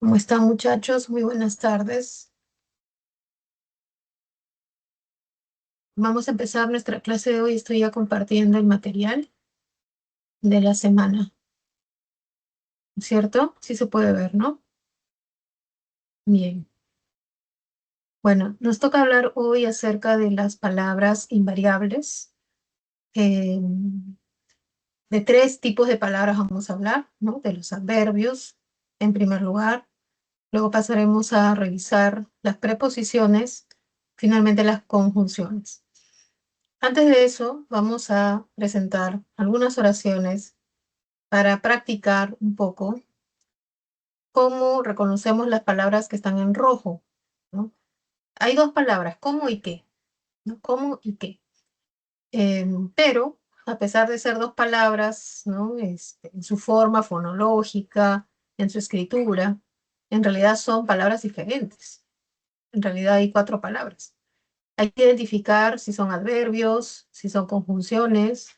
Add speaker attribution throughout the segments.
Speaker 1: ¿Cómo están, muchachos? Muy buenas tardes. Vamos a empezar nuestra clase de hoy. Estoy ya compartiendo el material de la semana, ¿cierto? Sí se puede ver, ¿no? Bien. Bueno, nos toca hablar hoy acerca de las palabras invariables. Eh, de tres tipos de palabras vamos a hablar, ¿no? De los adverbios, en primer lugar. Luego pasaremos a revisar las preposiciones, finalmente las conjunciones. Antes de eso, vamos a presentar algunas oraciones para practicar un poco cómo reconocemos las palabras que están en rojo, ¿no? Hay dos palabras, cómo y qué, ¿no? Cómo y qué. Pero, a pesar de ser dos palabras, ¿no? En su forma fonológica, en su escritura, en realidad son palabras diferentes. En realidad hay cuatro palabras. Hay que identificar si son adverbios, si son conjunciones,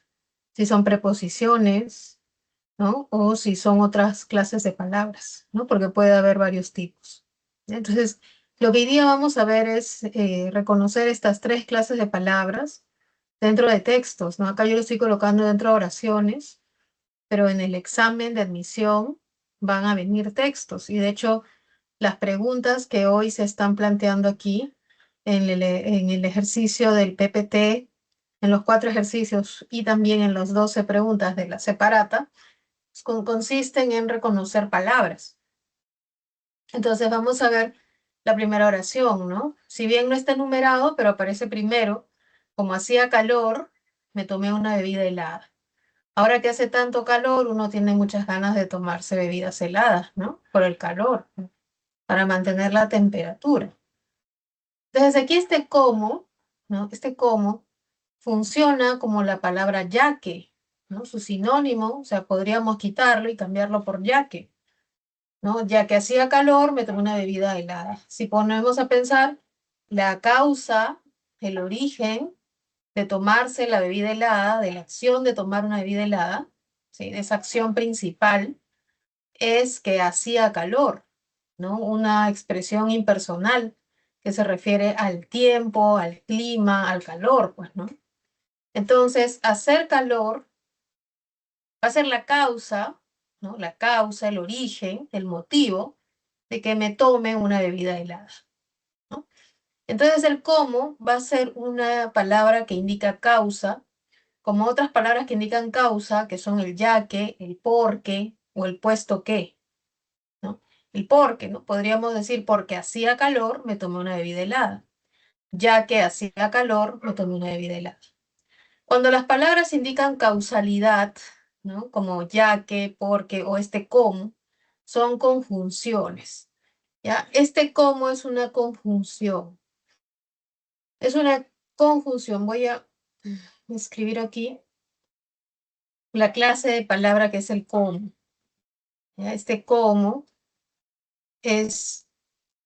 Speaker 1: si son preposiciones, ¿no? O si son otras clases de palabras, ¿no? Porque puede haber varios tipos. Entonces, lo que hoy día vamos a ver es reconocer estas tres clases de palabras dentro de textos, ¿no? Acá yo lo estoy colocando dentro de oraciones, pero en el examen de admisión van a venir textos. Y de hecho, las preguntas que hoy se están planteando aquí en el ejercicio del PPT, en los cuatro ejercicios y también en las 12 preguntas de la separata, consisten en reconocer palabras. Entonces vamos a ver la primera oración, ¿no? Si bien no está enumerado, pero aparece primero, como hacía calor, me tomé una bebida helada. Ahora que hace tanto calor, uno tiene muchas ganas de tomarse bebidas heladas, ¿no? Por el calor, ¿no? Para mantener la temperatura. Entonces aquí este como, ¿no? Este como funciona como la palabra ya que, ¿no? Su sinónimo, o sea, podríamos quitarlo y cambiarlo por ya que. ¿No? Ya que hacía calor, me tomé una bebida helada. Si ponemos a pensar, la causa, el origen de tomarse la bebida helada, de la acción de tomar una bebida helada, ¿sí? De esa acción principal, es que hacía calor, ¿no? Una expresión impersonal que se refiere al tiempo, al clima, al calor, pues, ¿no? Entonces, hacer calor va a ser la causa, ¿no? La causa, el origen, el motivo de que me tome una bebida helada, ¿no? Entonces el cómo va a ser una palabra que indica causa, como otras palabras que indican causa, que son el ya que, el por qué o el puesto que, ¿no? El por qué, ¿no? Podríamos decir porque hacía calor, me tomé una bebida helada. Ya que hacía calor, me tomé una bebida helada. Cuando las palabras indican causalidad, ¿no? Como ya que, porque o este cómo, son conjunciones. ¿Ya? Este cómo es una conjunción. Es una conjunción. Voy a escribir aquí la clase de palabra que es el cómo. ¿Ya? Este cómo es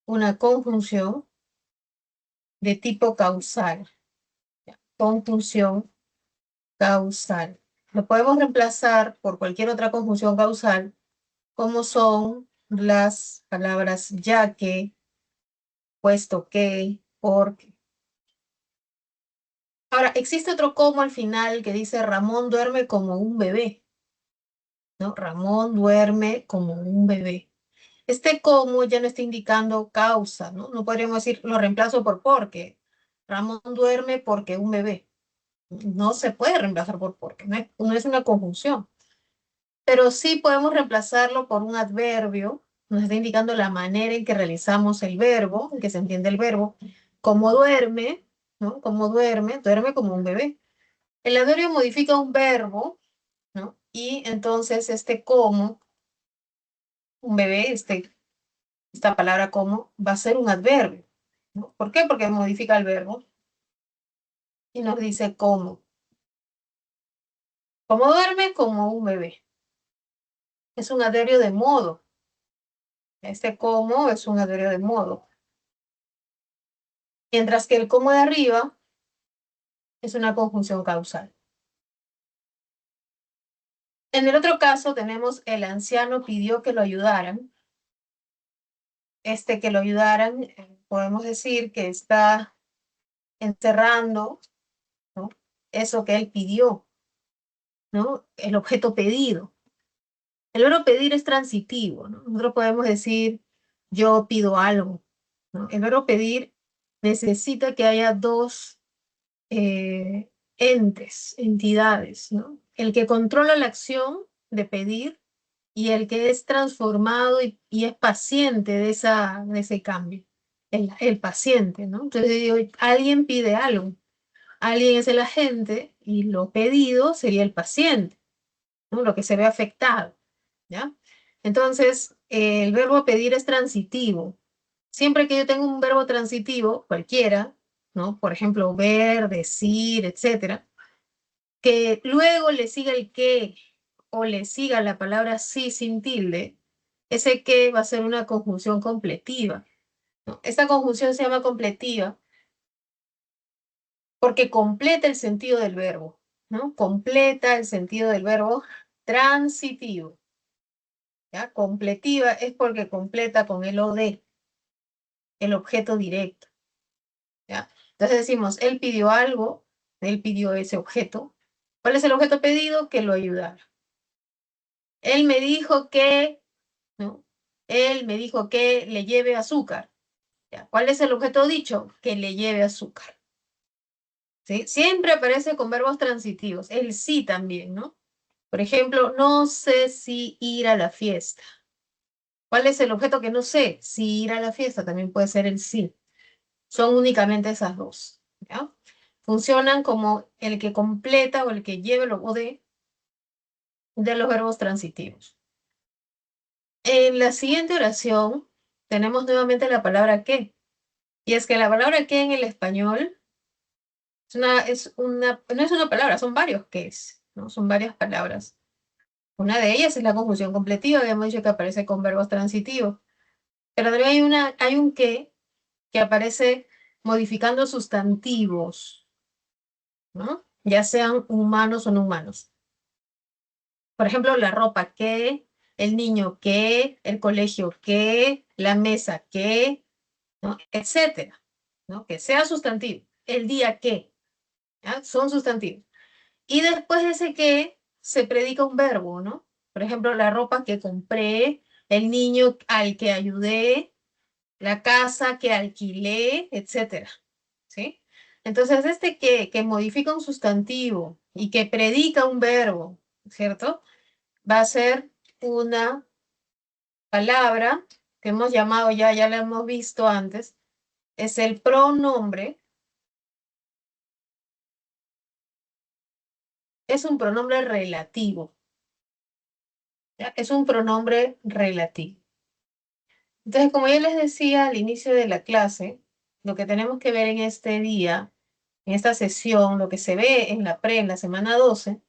Speaker 1: una conjunción de tipo causal. ¿Ya? Conjunción causal. Lo podemos reemplazar por cualquier otra conjunción causal, como son las palabras ya que, puesto que, porque. Ahora, existe otro cómo al final que dice Ramón duerme como un bebé, ¿no? Ramón duerme como un bebé. Este cómo ya no está indicando causa, ¿no? No podríamos decir lo reemplazo por porque. Ramón duerme porque un bebé. No se puede reemplazar por porque, no es una conjunción. Pero sí podemos reemplazarlo por un adverbio, nos está indicando la manera en que realizamos el verbo, en que se entiende el verbo, como duerme, ¿no? Como duerme, duerme como un bebé. El adverbio modifica un verbo, ¿no? Y entonces este como, un bebé, esta palabra como, va a ser un adverbio, ¿no? ¿Por qué? Porque modifica el verbo y nos dice cómo. Como duerme como un bebé. Es un adverbio de modo. Este como es un adverbio de modo. Mientras que el como de arriba es una conjunción causal. En el otro caso tenemos el anciano pidió que lo ayudaran. que lo ayudaran, podemos decir que está encerrando, ¿no?, eso que él pidió, ¿no? El objeto pedido. El verbo pedir es transitivo, ¿no? Nosotros podemos decir, yo pido algo, ¿no? El verbo pedir necesita que haya dos entes, entidades, ¿no? El que controla la acción de pedir y el que es transformado y es paciente de ese cambio, el paciente, ¿no? Entonces digo, alguien pide algo, alguien es el agente y lo pedido sería el paciente, ¿no? Lo que se ve afectado, ¿ya? Entonces, el verbo pedir es transitivo. Siempre que yo tengo un verbo transitivo, cualquiera, ¿no? Por ejemplo, ver, decir, etcétera, que luego le siga el que o le siga la palabra sí sin tilde, ese que va a ser una conjunción completiva, ¿no? Esta conjunción se llama completiva porque completa el sentido del verbo, ¿no? Completa el sentido del verbo transitivo, ¿ya? Completiva es porque completa con el OD, el objeto directo, ¿ya? Entonces decimos, él pidió algo, él pidió ese objeto. ¿Cuál es el objeto pedido? Que lo ayudara. Él me dijo que, ¿no? Él me dijo que le lleve azúcar. ¿Ya? ¿Cuál es el objeto dicho? Que le lleve azúcar. ¿Sí? Siempre aparece con verbos transitivos. El sí también, ¿no? Por ejemplo, no sé si ir a la fiesta. ¿Cuál es el objeto que no sé? Si ir a la fiesta también puede ser el sí. Son únicamente esas dos, ¿ya? Funcionan como el que completa o el que lleva el de los verbos transitivos. En la siguiente oración tenemos nuevamente la palabra que. Y es que la palabra que en el español no es una palabra, son varios ques, ¿no? Son varias palabras. Una de ellas es la conjunción completiva, habíamos dicho que aparece con verbos transitivos. Pero también hay un que aparece modificando sustantivos, ¿no? Ya sean humanos o no humanos. Por ejemplo, la ropa que, el niño que, el colegio que, la mesa que, ¿no? Etcétera, ¿no? Que sea sustantivo. El día que, ¿ya? Son sustantivos. Y después de ese que se predica un verbo, ¿no? Por ejemplo, la ropa que compré, el niño al que ayudé, la casa que alquilé, etcétera, ¿sí? Entonces, que modifica un sustantivo y que predica un verbo, ¿cierto? Va a ser una palabra que hemos llamado ya la hemos visto antes, es el pronombre, es un pronombre relativo, ¿ya? Es un pronombre relativo. Entonces, como yo les decía al inicio de la clase, lo que tenemos que ver en este día, en esta sesión, lo que se ve en la semana 12,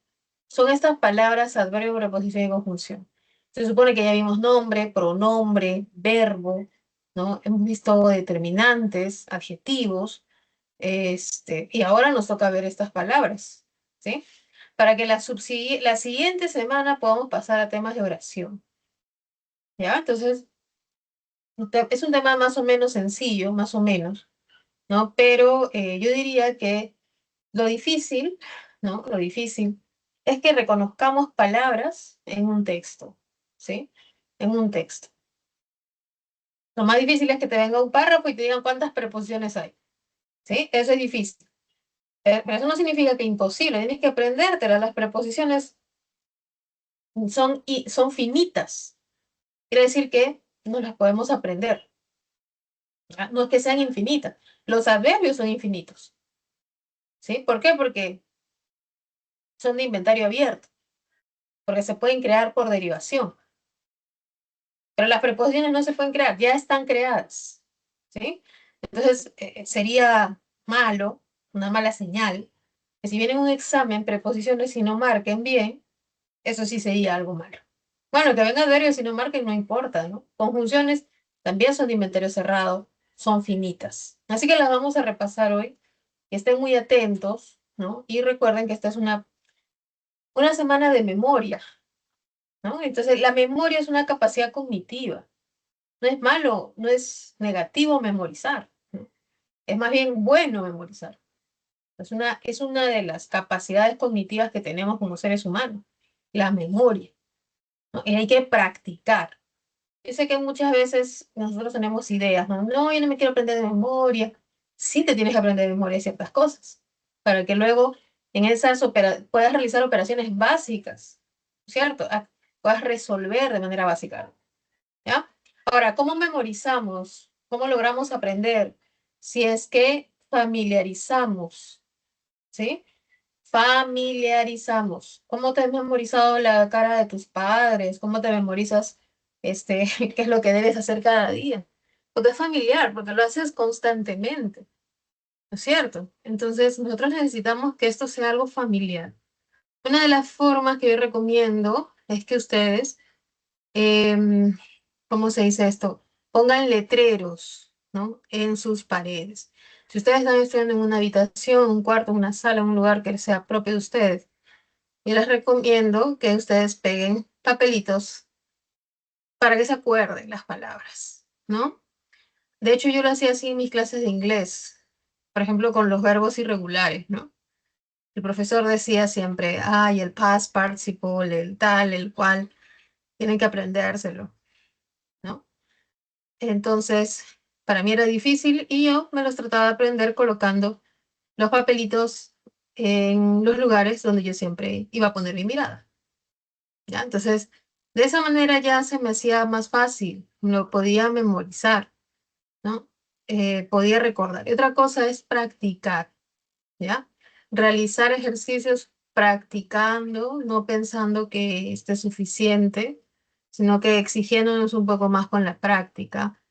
Speaker 1: son estas palabras adverbio, preposición y conjunción. Se supone que ya vimos nombre, pronombre, verbo, ¿no? Hemos visto determinantes, adjetivos, y ahora nos toca ver estas palabras, ¿sí? Para que la siguiente semana podamos pasar a temas de oración, ¿ya? Entonces, es un tema más o menos sencillo, más o menos, ¿no? Pero yo diría que lo difícil, ¿no? Lo difícil es que reconozcamos palabras en un texto, ¿sí? En un texto. Lo más difícil es que te venga un párrafo y te digan cuántas preposiciones hay, ¿sí? Eso es difícil. Pero eso no significa que es imposible, tienes que aprendértelas. Las preposiciones son finitas. Quiere decir que no las podemos aprender. ¿Ya? No es que sean infinitas. Los adverbios son infinitos, ¿sí? ¿Por qué? Porque son de inventario abierto, porque se pueden crear por derivación. Pero las preposiciones no se pueden crear, ya están creadas, ¿sí? Entonces, sería malo, una mala señal, que si viene un examen, preposiciones y no marquen bien, eso sí sería algo malo. Bueno, que vengan adverbios y no marquen, no importa, ¿no? Conjunciones también son de inventario cerrado, son finitas. Así que las vamos a repasar hoy, que estén muy atentos, ¿no? Y recuerden que esta es una semana de memoria, ¿no? Entonces, la memoria es una capacidad cognitiva. no es malo, no es negativo memorizar, ¿no? Es más bien bueno memorizar. Es una de las capacidades cognitivas que tenemos como seres humanos, la memoria, ¿no? Y hay que practicar. Yo sé que muchas veces nosotros tenemos ideas, ¿no? No, yo no me quiero aprender de memoria. Sí te tienes que aprender de memoria ciertas cosas, para que luego en esas puedas realizar operaciones básicas, ¿cierto? Puedas resolver de manera básica, ¿ya? Ahora, ¿cómo memorizamos? ¿Cómo logramos aprender? Si es que familiarizamos, ¿sí? Familiarizamos. ¿Cómo te has memorizado la cara de tus padres? ¿Cómo te memorizas qué es lo que debes hacer cada día? Porque es familiar, porque lo haces constantemente, ¿no es cierto? Entonces, nosotros necesitamos que esto sea algo familiar. Una de las formas que yo recomiendo es que ustedes, em, ¿cómo se dice esto? Pongan letreros, ¿no? En sus paredes. Si ustedes están estudiando en una habitación, un cuarto, una sala, un lugar que sea propio de ustedes, yo les recomiendo que ustedes peguen papelitos para que se acuerden las palabras, ¿no? De hecho, yo lo hacía así en mis clases de inglés, por ejemplo, con los verbos irregulares, ¿no? El profesor decía siempre, ay, el past participle, el tal, el cual, tienen que aprendérselo, ¿no? Entonces, para mí era difícil y yo me los trataba de aprender colocando los papelitos en los lugares donde yo siempre iba a poner mi mirada. ¿Ya? Entonces, de esa manera ya se me hacía más fácil, lo podía memorizar, ¿no? Podía recordar. Y otra cosa es practicar, ¿ya? Realizar ejercicios practicando, no pensando que esté suficiente, sino que exigiéndonos un poco más con la práctica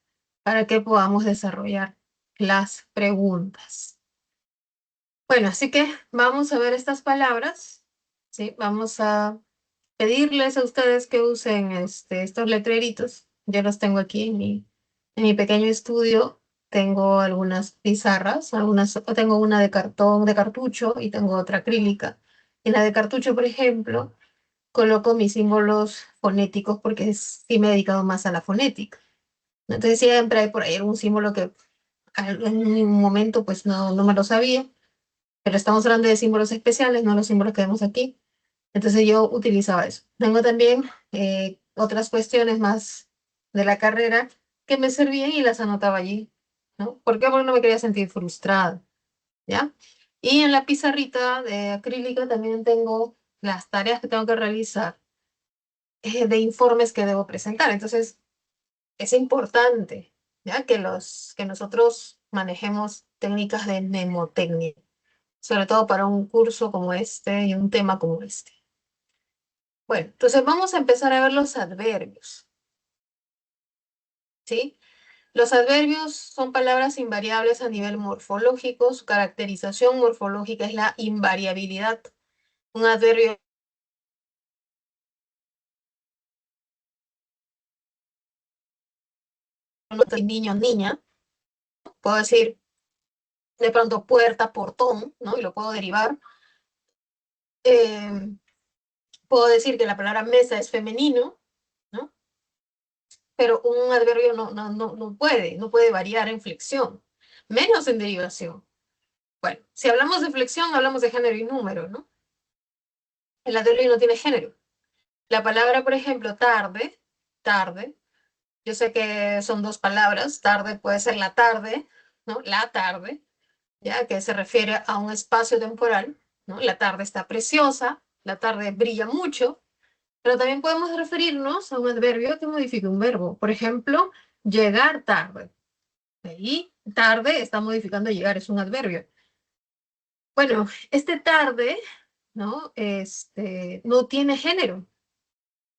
Speaker 1: para que podamos desarrollar las preguntas. Bueno, así que vamos a ver estas palabras, ¿sí? Vamos a pedirles a ustedes que usen estos letreritos. Yo los tengo aquí en mi pequeño estudio. Tengo algunas pizarras, tengo una de cartón, de cartucho y tengo otra acrílica. En la de cartucho, por ejemplo, coloco mis símbolos fonéticos porque sí me he dedicado más a la fonética. Entonces siempre hay por ahí algún símbolo que en un momento pues no me lo sabía, pero estamos hablando de símbolos especiales, no los símbolos que vemos aquí. Entonces yo utilizaba eso. Tengo también otras cuestiones más de la carrera que me servían y las anotaba allí, ¿no? ¿Por qué? Porque no me quería sentir frustrada, ¿ya? Y en la pizarrita de acrílico también tengo las tareas que tengo que realizar de informes que debo presentar. Entonces es importante, ¿ya? Que nosotros manejemos técnicas de mnemotecnia, sobre todo para un curso como este y un tema como este. Bueno, entonces vamos a empezar a ver los adverbios, ¿sí? Los adverbios son palabras invariables a nivel morfológico. Su caracterización morfológica es la invariabilidad. Un adverbio no es niño, niña. Puedo decir de pronto puerta, portón, ¿no? Y lo puedo derivar. Eh, Puedo decir que la palabra mesa es femenino, ¿no? Pero un adverbio no puede variar en flexión, menos en derivación. Bueno, si hablamos de flexión, hablamos de género y número, ¿no? El adverbio no tiene género. La palabra, por ejemplo, tarde, tarde, yo sé que son dos palabras, tarde puede ser la tarde, ¿no? La tarde, ya que se refiere a un espacio temporal, ¿no? La tarde está preciosa, la tarde brilla mucho, pero también podemos referirnos a un adverbio que modifica un verbo. Por ejemplo, llegar tarde. Ahí, tarde está modificando llegar, es un adverbio. Bueno, este tarde, ¿no? No tiene género.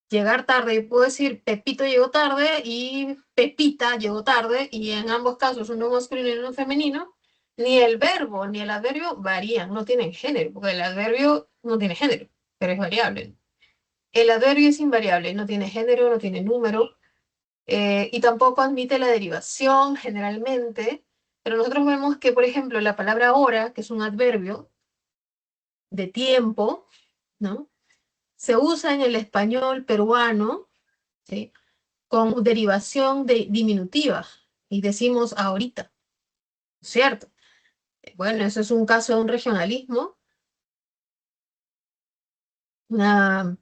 Speaker 1: Llegar tarde, yo puedo decir Pepito llegó tarde y Pepita llegó tarde, y en ambos casos uno masculino y uno femenino, ni el verbo ni el adverbio varían, no tienen género, porque el adverbio no tiene género, pero es variable. El adverbio es invariable, no tiene género, no tiene número, y tampoco admite la derivación generalmente, pero nosotros vemos que, por ejemplo, la palabra hora, que es un adverbio de tiempo, ¿no? Se usa en el español peruano, ¿sí? con derivación de diminutiva y decimos ahorita, ¿cierto? Bueno, eso es un caso de un regionalismo. Una,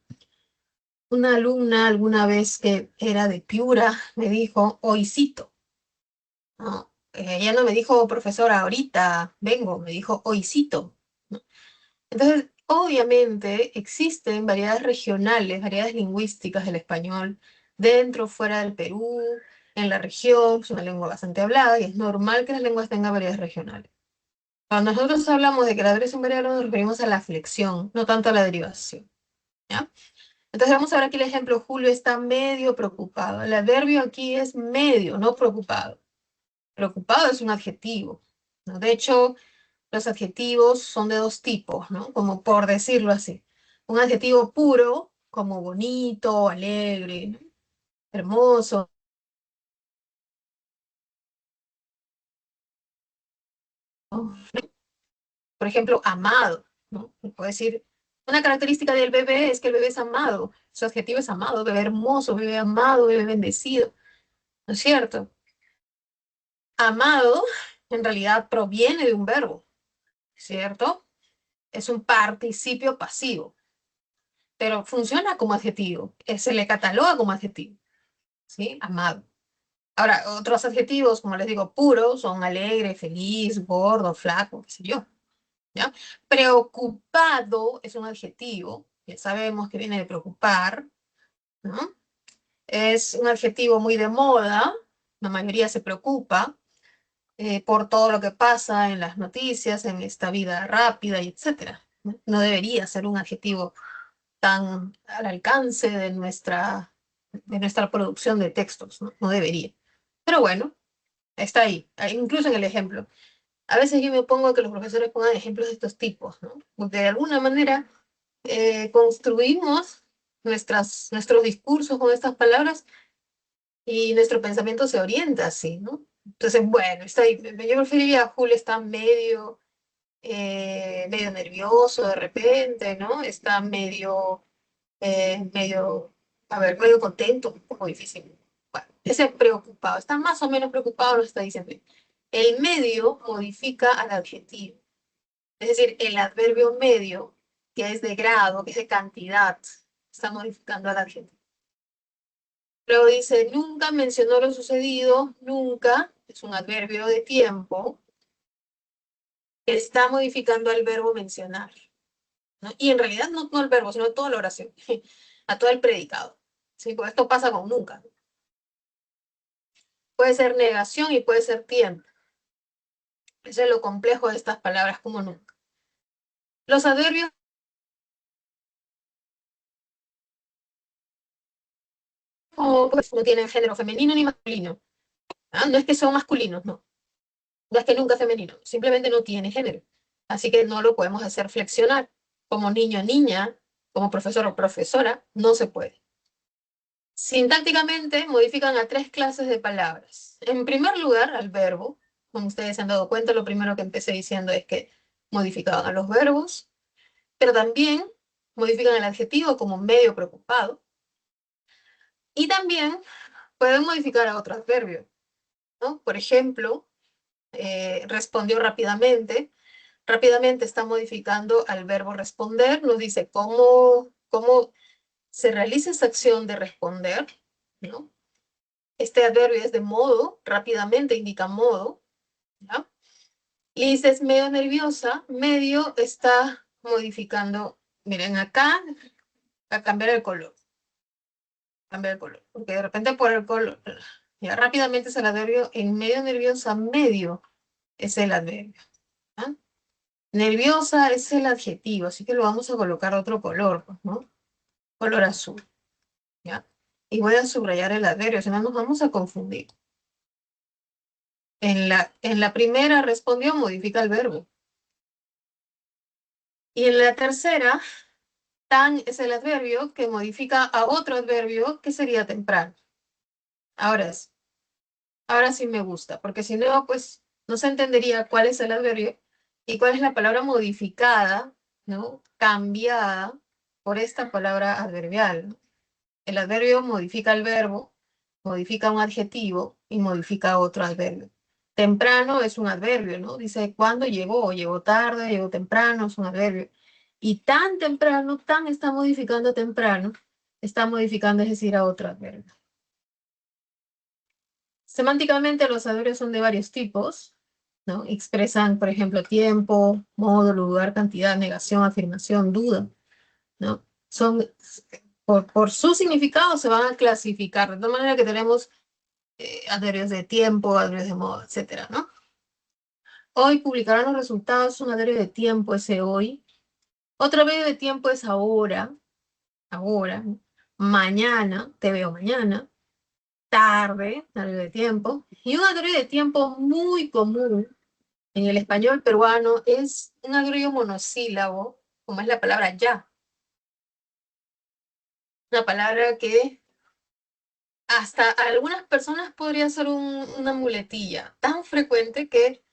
Speaker 1: una alumna alguna vez que era de Piura me dijo, hoycito, ¿no? Ella no me dijo, profesora, ahorita vengo, me dijo, hoycito, ¿no? Entonces, obviamente existen variedades regionales, variedades lingüísticas del español, dentro, fuera del Perú, en la región, es una lengua bastante hablada y es normal que las lenguas tengan variedades regionales. Cuando nosotros hablamos de que la derivación variable nos referimos a la flexión, no tanto a la derivación, ¿ya? Entonces vamos a ver aquí el ejemplo, Julio está medio preocupado. El adverbio aquí es medio, no preocupado. Preocupado es un adjetivo, ¿no? De hecho, los adjetivos son de dos tipos, ¿no? Como por decirlo así. Un adjetivo puro, como bonito, alegre, ¿no? Hermoso. ¿No? Por ejemplo, amado, ¿no? Puedo decir, una característica del bebé es que el bebé es amado. Su adjetivo es amado, bebé hermoso, bebé amado, bebé bendecido, ¿no es cierto? Amado en realidad proviene de un verbo, ¿cierto? Es un participio pasivo, pero funciona como adjetivo, se le cataloga como adjetivo, ¿sí? Amado. Ahora, otros adjetivos, como les digo, puros, son alegre, feliz, gordo, flaco, qué sé yo, ¿ya? Preocupado es un adjetivo, ya sabemos que viene de preocupar, ¿no? Es un adjetivo muy de moda, la mayoría se preocupa, por todo lo que pasa en las noticias, en esta vida rápida y etcétera. ¿No? No debería ser un adjetivo tan al alcance de nuestra producción de textos, ¿no? No debería. Pero bueno, está ahí, incluso en el ejemplo. A veces yo me pongo a que los profesores pongan ejemplos de estos tipos, ¿no? Porque de alguna manera construimos nuestros discursos con estas palabras y nuestro pensamiento se orienta así, ¿no? Entonces, bueno, está ahí. Yo preferiría, Julio está medio nervioso de repente, ¿no? Está medio, a ver, medio contento, un poco difícil. Bueno, ese preocupado, está más o menos preocupado, lo está diciendo. El medio modifica al adjetivo. Es decir, el adverbio medio, que es de grado, que es de cantidad, está modificando al adjetivo. Luego dice, nunca mencionó lo sucedido, nunca, es un adverbio de tiempo, que está modificando al verbo mencionar, ¿no? Y en realidad no el verbo, sino toda la oración, a todo el predicado. ¿Sí? Porque esto pasa con nunca. Puede ser negación y puede ser tiempo. Eso es lo complejo de estas palabras como nunca. Los adverbios pues, no tienen género femenino ni masculino. ¿Ah? No es que son masculinos, no. No es que nunca femenino, simplemente no tiene género. Así que no lo podemos hacer flexionar. Como niño, niña, como profesor o profesora, no se puede. Sintácticamente modifican a tres clases de palabras. En primer lugar, al verbo. Como ustedes se han dado cuenta, lo primero que empecé diciendo es que modificaban a los verbos, pero también modifican el adjetivo como medio preocupado. Y también pueden modificar a otro adverbio, ¿no? Por ejemplo, respondió rápidamente. Rápidamente está modificando al verbo responder. Nos dice cómo se realiza esa acción de responder, ¿no? Este adverbio es de modo, rápidamente indica modo, ¿ya? Y dice es medio nerviosa, medio está modificando, miren acá, a cambiar el color, porque de repente por el color, ya rápidamente es el adverbio, en medio nerviosa, medio es el adverbio, ¿ya? Nerviosa es el adjetivo, así que lo vamos a colocar otro color, pues, ¿no? Color azul, ¿ya? Y voy a subrayar el adverbio, si no nos vamos a confundir. En la primera respondió, modifica el verbo. Y en la tercera, tan es el adverbio que modifica a otro adverbio que sería temprano. Ahora sí, ahora sí me gusta, porque si no, pues no se entendería cuál es el adverbio y cuál es la palabra modificada, ¿no? Cambiada por esta palabra adverbial, ¿no? El adverbio modifica el verbo modifica un adjetivo y modifica otro adverbio. Temprano es un adverbio, ¿no? Dice cuándo llegó, llegó tarde, llegó temprano, es un adverbio. Y tan temprano, tan está modificando temprano, está modificando, es decir, a otro adverbio. Semánticamente los adverbios son de varios tipos, ¿no? Expresan, por ejemplo, tiempo, modo, lugar, cantidad, negación, afirmación, duda, ¿no? Son, por su significado se van a clasificar, de tal manera que tenemos adverbios de tiempo, adverbios de modo, etcétera, ¿no? Hoy publicarán los resultados, un adverbio de tiempo es hoy, otro adverbio de tiempo es ahora, ahora, mañana, te veo mañana, tarde, adverbio de tiempo, y un adverbio de tiempo muy común en el español peruano es un adverbio monosílabo, como es la palabra ya, una palabra que hasta algunas personas podría ser una muletilla tan frecuente que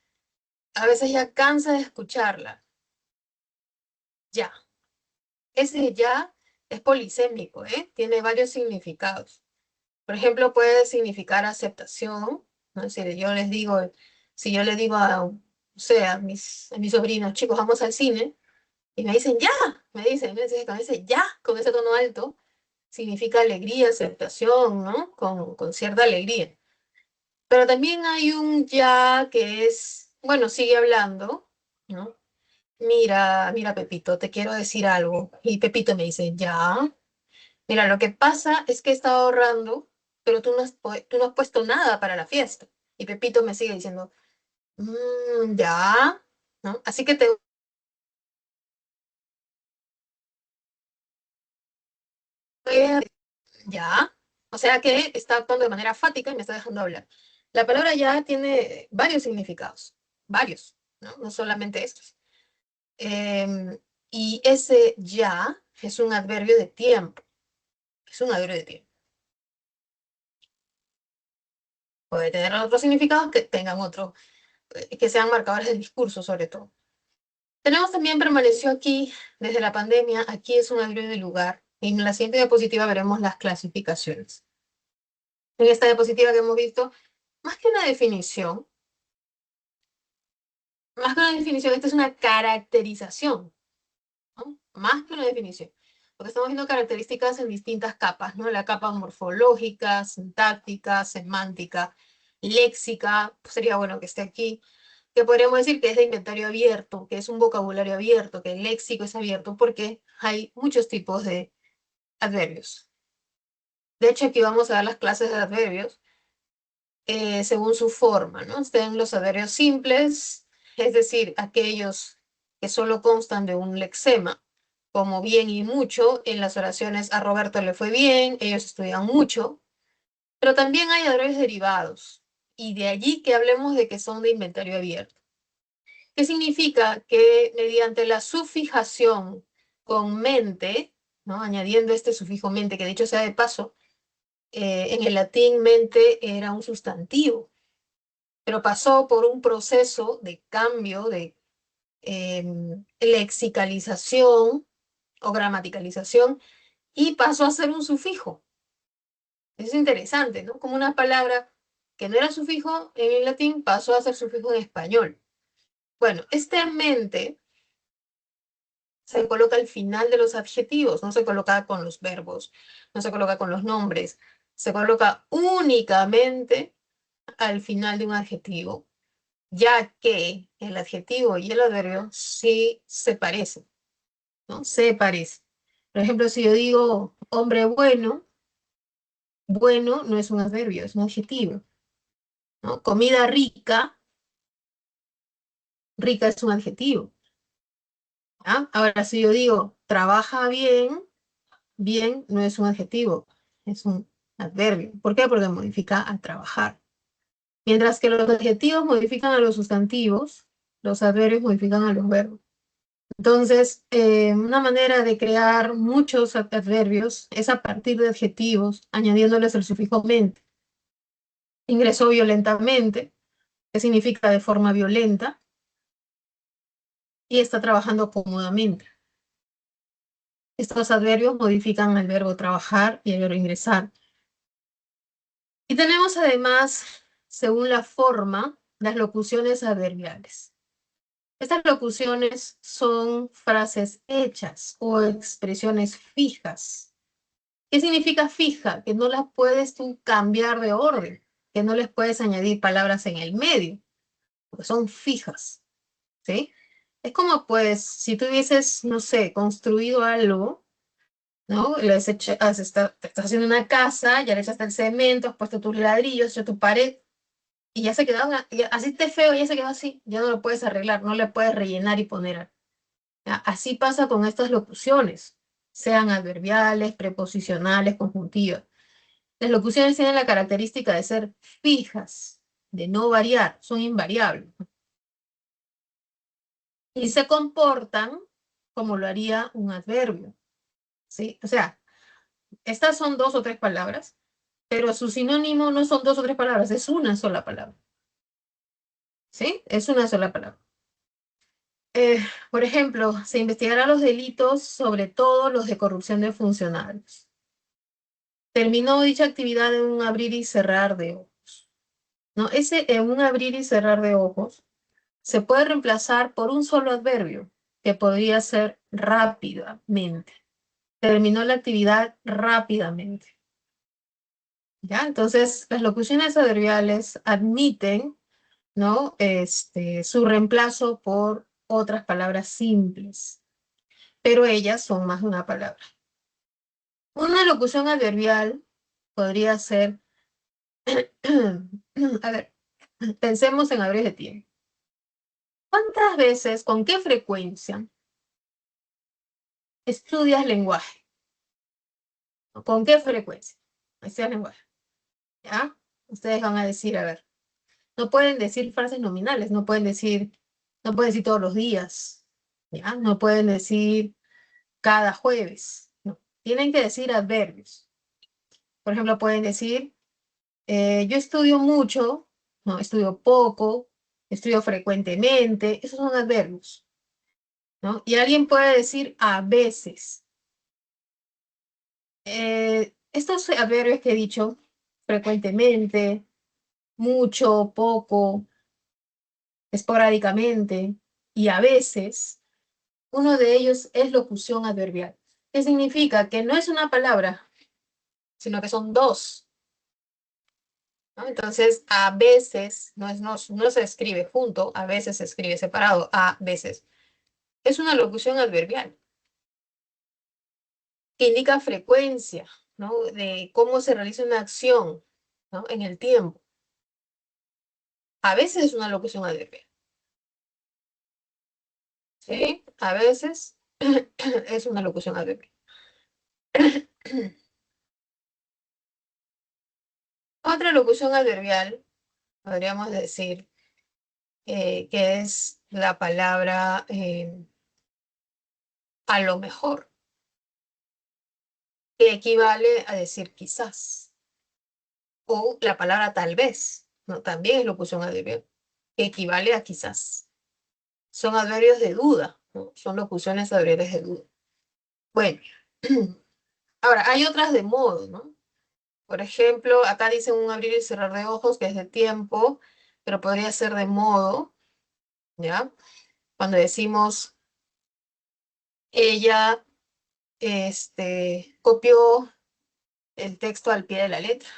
Speaker 1: a veces ya cansa de escucharla. Ya. Ese ya es polisémico, ¿eh? Tiene varios significados. Por ejemplo, puede significar aceptación, ¿no? Si yo le digo o sea, a mis sobrinos, chicos, vamos al cine, y me dicen ya, me dicen ya, con ese tono alto, significa alegría, aceptación, ¿no? Con cierta alegría. Pero también hay un ya que es, bueno, sigue hablando, ¿no? Mira, Pepito, te quiero decir algo. Y Pepito me dice, ya. Mira, lo que pasa es que he estado ahorrando, pero tú no has puesto nada para la fiesta. Y Pepito me sigue diciendo, ya, ¿no? Así que te voy a... Ya. O sea que está actuando de manera fática y me está dejando hablar. La palabra ya tiene varios significados, varios, ¿no? No solamente estos. Em, y ese ya es un adverbio de tiempo, es un adverbio de tiempo. Puede tener otros significados que tengan otro, que sean marcadores del discurso sobre todo. Tenemos también permaneció aquí desde la pandemia, aquí es un adverbio de lugar. En la siguiente diapositiva veremos las clasificaciones. En esta diapositiva que hemos visto, más que una definición, esta es una caracterización, ¿no? Más que una definición. Porque estamos viendo características en distintas capas, ¿no? La capa morfológica, sintáctica, semántica, léxica, pues sería bueno que esté aquí, que podríamos decir que es de inventario abierto, que es un vocabulario abierto, que el léxico es abierto, porque hay muchos tipos de adverbios. De hecho, aquí vamos a ver las clases de adverbios según su forma, ¿no? Están los adverbios simples, es decir, aquellos que solo constan de un lexema, como bien y mucho. En las oraciones a Roberto le fue bien, ellos estudian mucho, pero también hay adverbios derivados, y de allí que hablemos de que son de inventario abierto. ¿Qué significa? Que mediante la sufijación con mente, ¿no? Añadiendo este sufijo mente, que dicho sea de paso, en el latín mente era un sustantivo, pero pasó por un proceso de cambio de lexicalización o gramaticalización y pasó a ser un sufijo. Eso es interesante, ¿no? Como una palabra que no era sufijo en el latín pasó a ser sufijo en español. Bueno, este mente se coloca al final de los adjetivos, no se coloca con los verbos, no se coloca con los nombres, se coloca únicamente al final de un adjetivo, ya que el adjetivo y el adverbio sí se parecen, ¿no? Se parecen. Por ejemplo, si yo digo hombre bueno, bueno no es un adverbio, es un adjetivo, ¿no? Comida rica, rica es un adjetivo, ¿ah? Ahora, si yo digo trabaja bien, bien no es un adjetivo, es un adverbio. ¿Por qué? Porque modifica a trabajar. Mientras que los adjetivos modifican a los sustantivos, los adverbios modifican a los verbos. Entonces, una manera de crear muchos adverbios es a partir de adjetivos, añadiéndoles el sufijo mente. Ingresó violentamente, que significa de forma violenta, y está trabajando cómodamente. Estos adverbios modifican el verbo trabajar y el verbo ingresar. Y tenemos además, según la forma, las locuciones adverbiales. Estas locuciones son frases hechas o expresiones fijas. ¿Qué significa fija? Que no las puedes tú cambiar de orden, que no les puedes añadir palabras en el medio, porque son fijas, ¿sí? Es como, pues, si tú hubieses, no sé, construido algo, ¿no? Le has hecho, te estás haciendo una casa, ya le echaste el cemento, has puesto tus ladrillos, has hecho tu pared, y ya se quedó, así esté feo, ya se quedó así, ya no lo puedes arreglar, no le puedes rellenar y poner. Así pasa con estas locuciones, sean adverbiales, preposicionales, conjuntivas. Las locuciones tienen la característica de ser fijas, de no variar, son invariables. Y se comportan como lo haría un adverbio, ¿sí? O sea, estas son dos o tres palabras, pero su sinónimo no son dos o tres palabras, es una sola palabra, ¿sí? Es una sola palabra. Eh, por ejemplo, se investigarán los delitos, sobre todo los de corrupción de funcionarios. Terminó dicha actividad en un abrir y cerrar de ojos. ¿No? Ese en un abrir y cerrar de ojos se puede reemplazar por un solo adverbio, que podría ser rápidamente. Terminó la actividad rápidamente. ¿Ya? Entonces, las locuciones adverbiales admiten, ¿no? Su reemplazo por otras palabras simples, pero ellas son más de una palabra. Una locución adverbial podría ser, a ver, pensemos en abrir de tiempo. ¿Cuántas veces, con qué frecuencia estudias lenguaje? ¿Con qué frecuencia estudias lenguaje? ¿Ya? Ustedes van a decir, a ver, no pueden decir frases nominales, no pueden decir todos los días, ¿ya? No pueden decir cada jueves, no. Tienen que decir adverbios. Por ejemplo, pueden decir, yo estudio mucho, no, estudio poco, estudio frecuentemente, esos son adverbios, ¿no? Y alguien puede decir a veces. Estos adverbios que he dicho, frecuentemente, mucho, poco, esporádicamente y a veces, uno de ellos es locución adverbial. ¿Qué significa? Que no es una palabra, sino que son dos, ¿no? Entonces, a veces, no se escribe junto, a veces se escribe separado, a veces. Es una locución adverbial que indica frecuencia, ¿no? De cómo se realiza una acción, ¿no? En el tiempo. A veces es una locución adverbial. ¿Sí? A veces es una locución adverbial. Otra locución adverbial, podríamos decir, que es la palabra a lo mejor, que equivale a decir quizás, o la palabra tal vez, ¿no? También es locución adverbial, que equivale a quizás. Son adverbios de duda, ¿no? Son locuciones adverbiales de duda. Bueno, ahora hay otras de modo, ¿no? Por ejemplo, acá dicen un abrir y cerrar de ojos, que es de tiempo, pero podría ser de modo, ¿ya? Cuando decimos, ella, copió el texto al pie de la letra,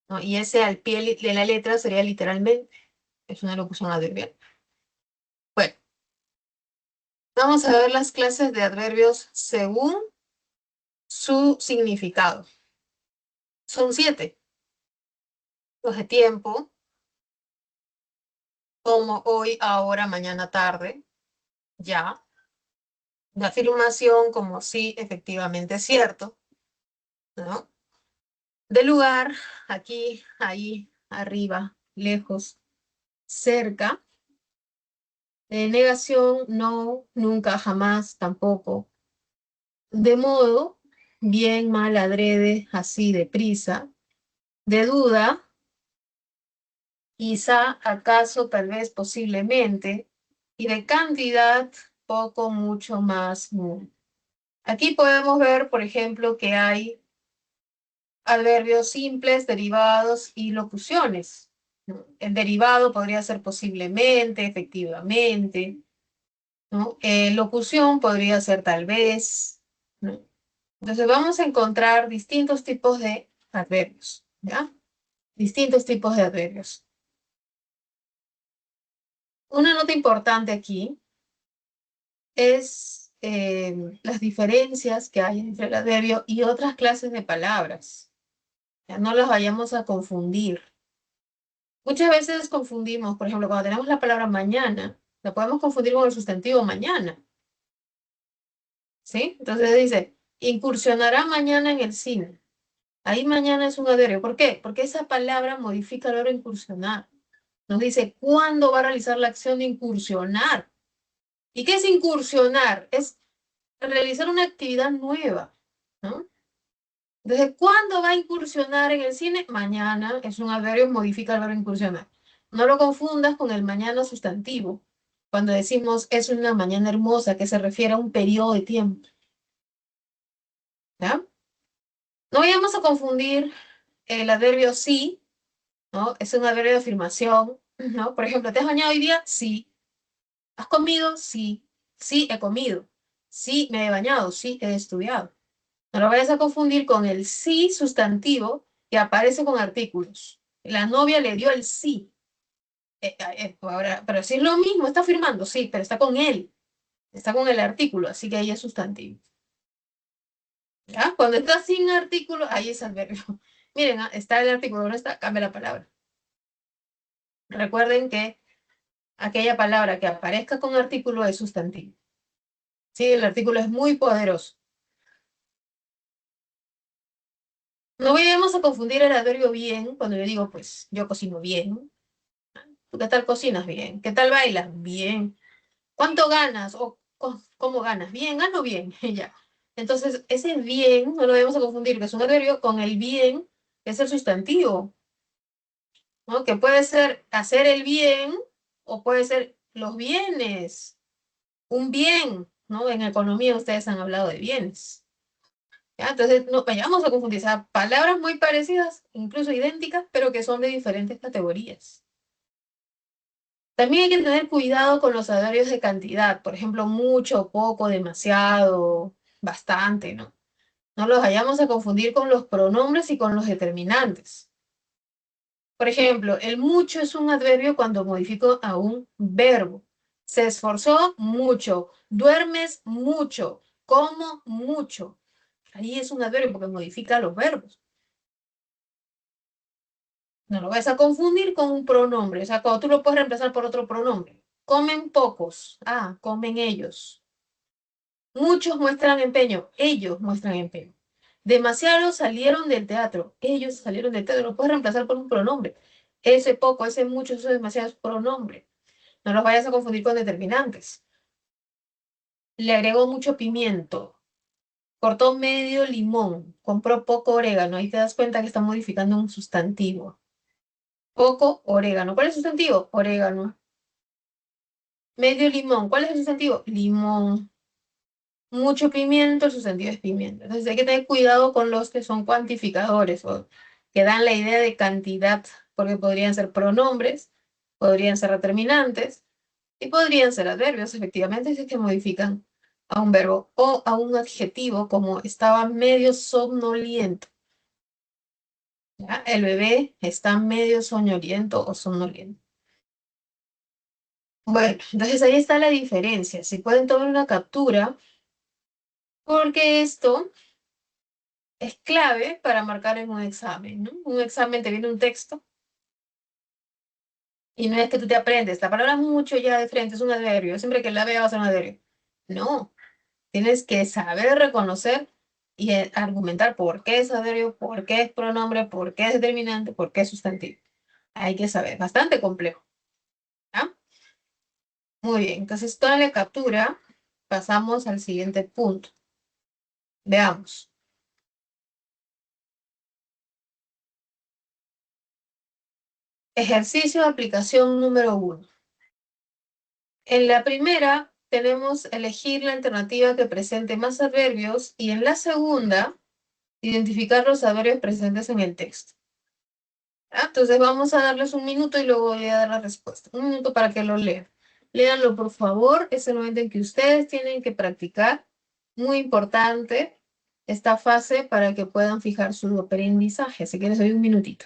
Speaker 1: ¿no? Y ese al pie de la letra sería literalmente, es una locución adverbial. Bueno, vamos a ver las clases de adverbios según su significado. Son 7. Los de tiempo, como hoy, ahora, mañana, tarde, ya. De afirmación, como sí, efectivamente es cierto, ¿no? De lugar, aquí, ahí, arriba, lejos, cerca. De negación, no, nunca, jamás, tampoco. De modo, bien, mal, adrede, así, deprisa. De duda, quizá, acaso, tal vez, posiblemente. Y de cantidad, poco, mucho, más, muy. Aquí podemos ver, por ejemplo, que hay adverbios simples, derivados y locuciones, ¿no? El derivado podría ser posiblemente, efectivamente, ¿no? Locución podría ser tal vez, ¿no? Entonces vamos a encontrar distintos tipos de adverbios, ¿ya? Distintos tipos de adverbios. Una nota importante aquí es las diferencias que hay entre el adverbio y otras clases de palabras. Ya no las vayamos a confundir. Muchas veces confundimos, por ejemplo, cuando tenemos la palabra mañana, la podemos confundir con el sustantivo mañana, ¿sí? Entonces dice, incursionará mañana en el cine. Ahí mañana es un adverbio. ¿Por qué? Porque esa palabra modifica el verbo incursionar. Nos dice cuándo va a realizar la acción de incursionar. ¿Y qué es incursionar? Es realizar una actividad nueva, ¿no? Entonces, ¿cuándo va a incursionar en el cine? Mañana es un adverbio, modifica el verbo incursionar. No lo confundas con el mañana sustantivo. Cuando decimos es una mañana hermosa, que se refiere a un periodo de tiempo, ¿ya? No vayamos a confundir el adverbio sí, ¿no? Es un adverbio de afirmación, ¿no? Por ejemplo, ¿te has bañado hoy día? Sí. ¿Has comido? Sí. Sí, he comido. Sí, me he bañado. Sí, he estudiado. No lo vayas a confundir con el sí sustantivo que aparece con artículos. La novia le dio el sí. Ahora, pero si es lo mismo, está firmando, sí, pero está con él, está con el artículo, así que ahí es sustantivo. ¿Ya? Cuando está sin artículo, ahí es adverbio. Miren, está el artículo, no está, cambia la palabra. Recuerden que aquella palabra que aparezca con artículo es sustantivo. Sí, el artículo es muy poderoso. No vayamos a confundir el adverbio bien cuando yo digo, pues, yo cocino bien. ¿Tú qué tal cocinas? Bien. ¿Qué tal bailas? Bien. ¿Cuánto ganas? ¿O cómo ganas? Bien, gano bien. Ya. Entonces, ese bien, no lo debemos a confundir, que es un adverbio, con el bien, que es el sustantivo, ¿no? Que puede ser hacer el bien o puede ser los bienes, un bien, ¿no? En economía ustedes han hablado de bienes. ¿Ya? Entonces, no vayamos a confundir, o sea, palabras muy parecidas, incluso idénticas, pero que son de diferentes categorías. También hay que tener cuidado con los adverbios de cantidad, por ejemplo, mucho, poco, demasiado, bastante, ¿no? No los vayamos a confundir con los pronombres y con los determinantes. Por ejemplo, el mucho es un adverbio cuando modifico a un verbo. Se esforzó mucho, duermes mucho, como mucho. Ahí es un adverbio porque modifica los verbos. No lo vas a confundir con un pronombre. O sea, cuando tú lo puedes reemplazar por otro pronombre. Comen pocos. Ah, comen ellos. Muchos muestran empeño. Ellos muestran empeño. Demasiados salieron del teatro. Ellos salieron del teatro. Lo puedes reemplazar por un pronombre. Ese poco, ese mucho, ese demasiado es pronombre. No los vayas a confundir con determinantes. Le agregó mucho pimiento. Cortó medio limón. Compró poco orégano. Ahí te das cuenta que está modificando un sustantivo. Poco orégano. ¿Cuál es el sustantivo? Orégano. Medio limón. ¿Cuál es el sustantivo? Limón. Mucho pimiento, el sustantivo es pimiento. Entonces hay que tener cuidado con los que son cuantificadores o que dan la idea de cantidad, porque podrían ser pronombres, podrían ser determinantes y podrían ser adverbios, efectivamente, si es que modifican a un verbo o a un adjetivo como estaba medio somnoliento. ¿Ya? El bebé está medio soñoliento o somnoliento. Bueno, entonces ahí está la diferencia. Si pueden tomar una captura, porque esto es clave para marcar en un examen, ¿no? Un examen te viene un texto y no es que tú te aprendes. La palabra mucho ya de frente es un adverbio. Siempre que la veas va a ser un adverbio. No, tienes que saber reconocer y argumentar por qué es adverbio, por qué es pronombre, por qué es determinante, por qué es sustantivo. Hay que saber, bastante complejo. ¿Ya? Muy bien, entonces toda la captura, pasamos al siguiente punto. Veamos. Ejercicio de aplicación número 1. En la primera tenemos elegir la alternativa que presente más adverbios y en la segunda Identificar los saberes presentes en el texto. ¿Ah? Entonces vamos a darles un minuto y luego voy a dar la respuesta. Un minuto para que lo lean. Léanlo, por favor. Es el momento en que ustedes tienen que practicar. Muy importante esta fase para que puedan fijar su aprendizaje. Así que les doy un minutito.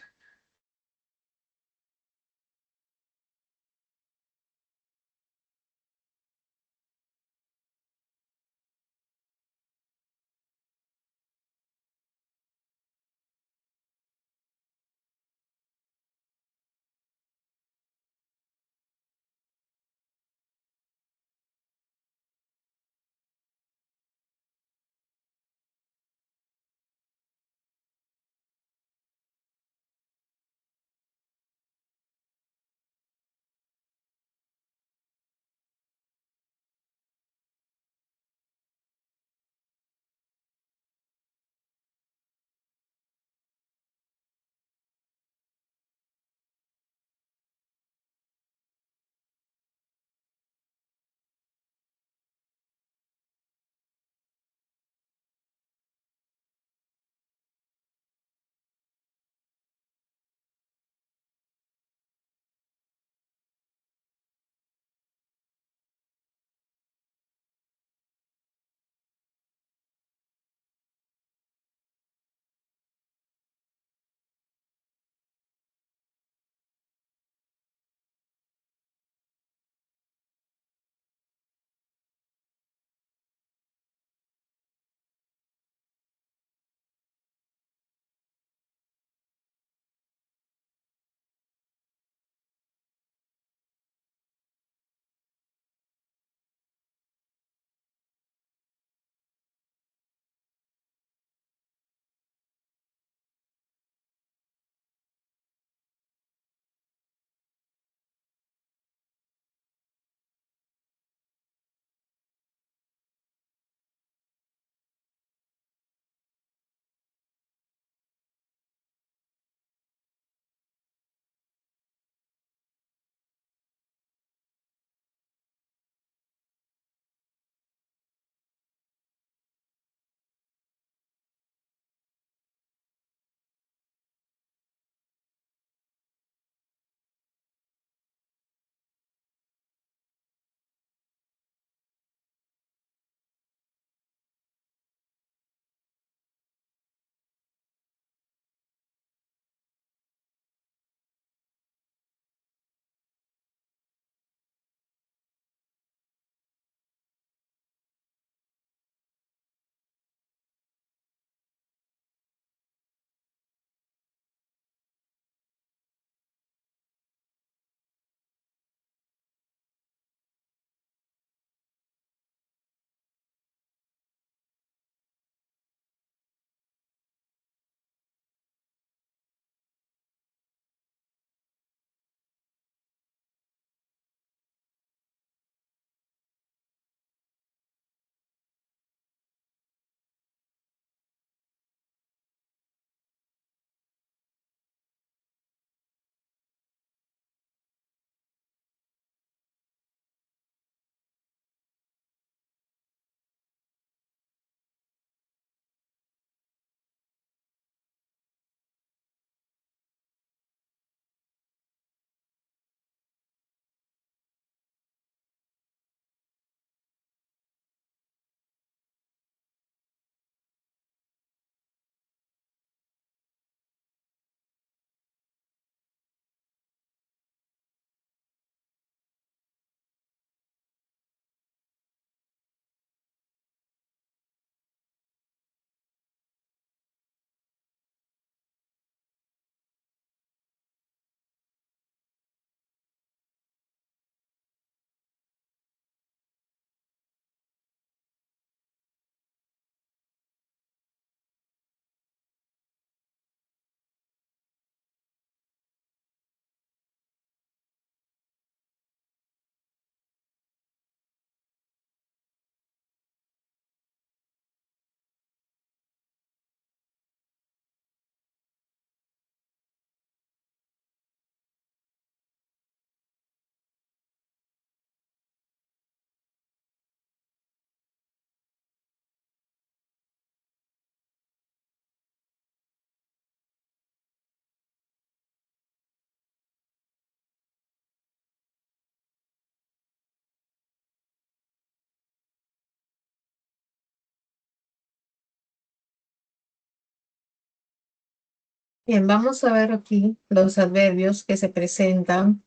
Speaker 1: Bien, vamos a ver aquí los adverbios que se presentan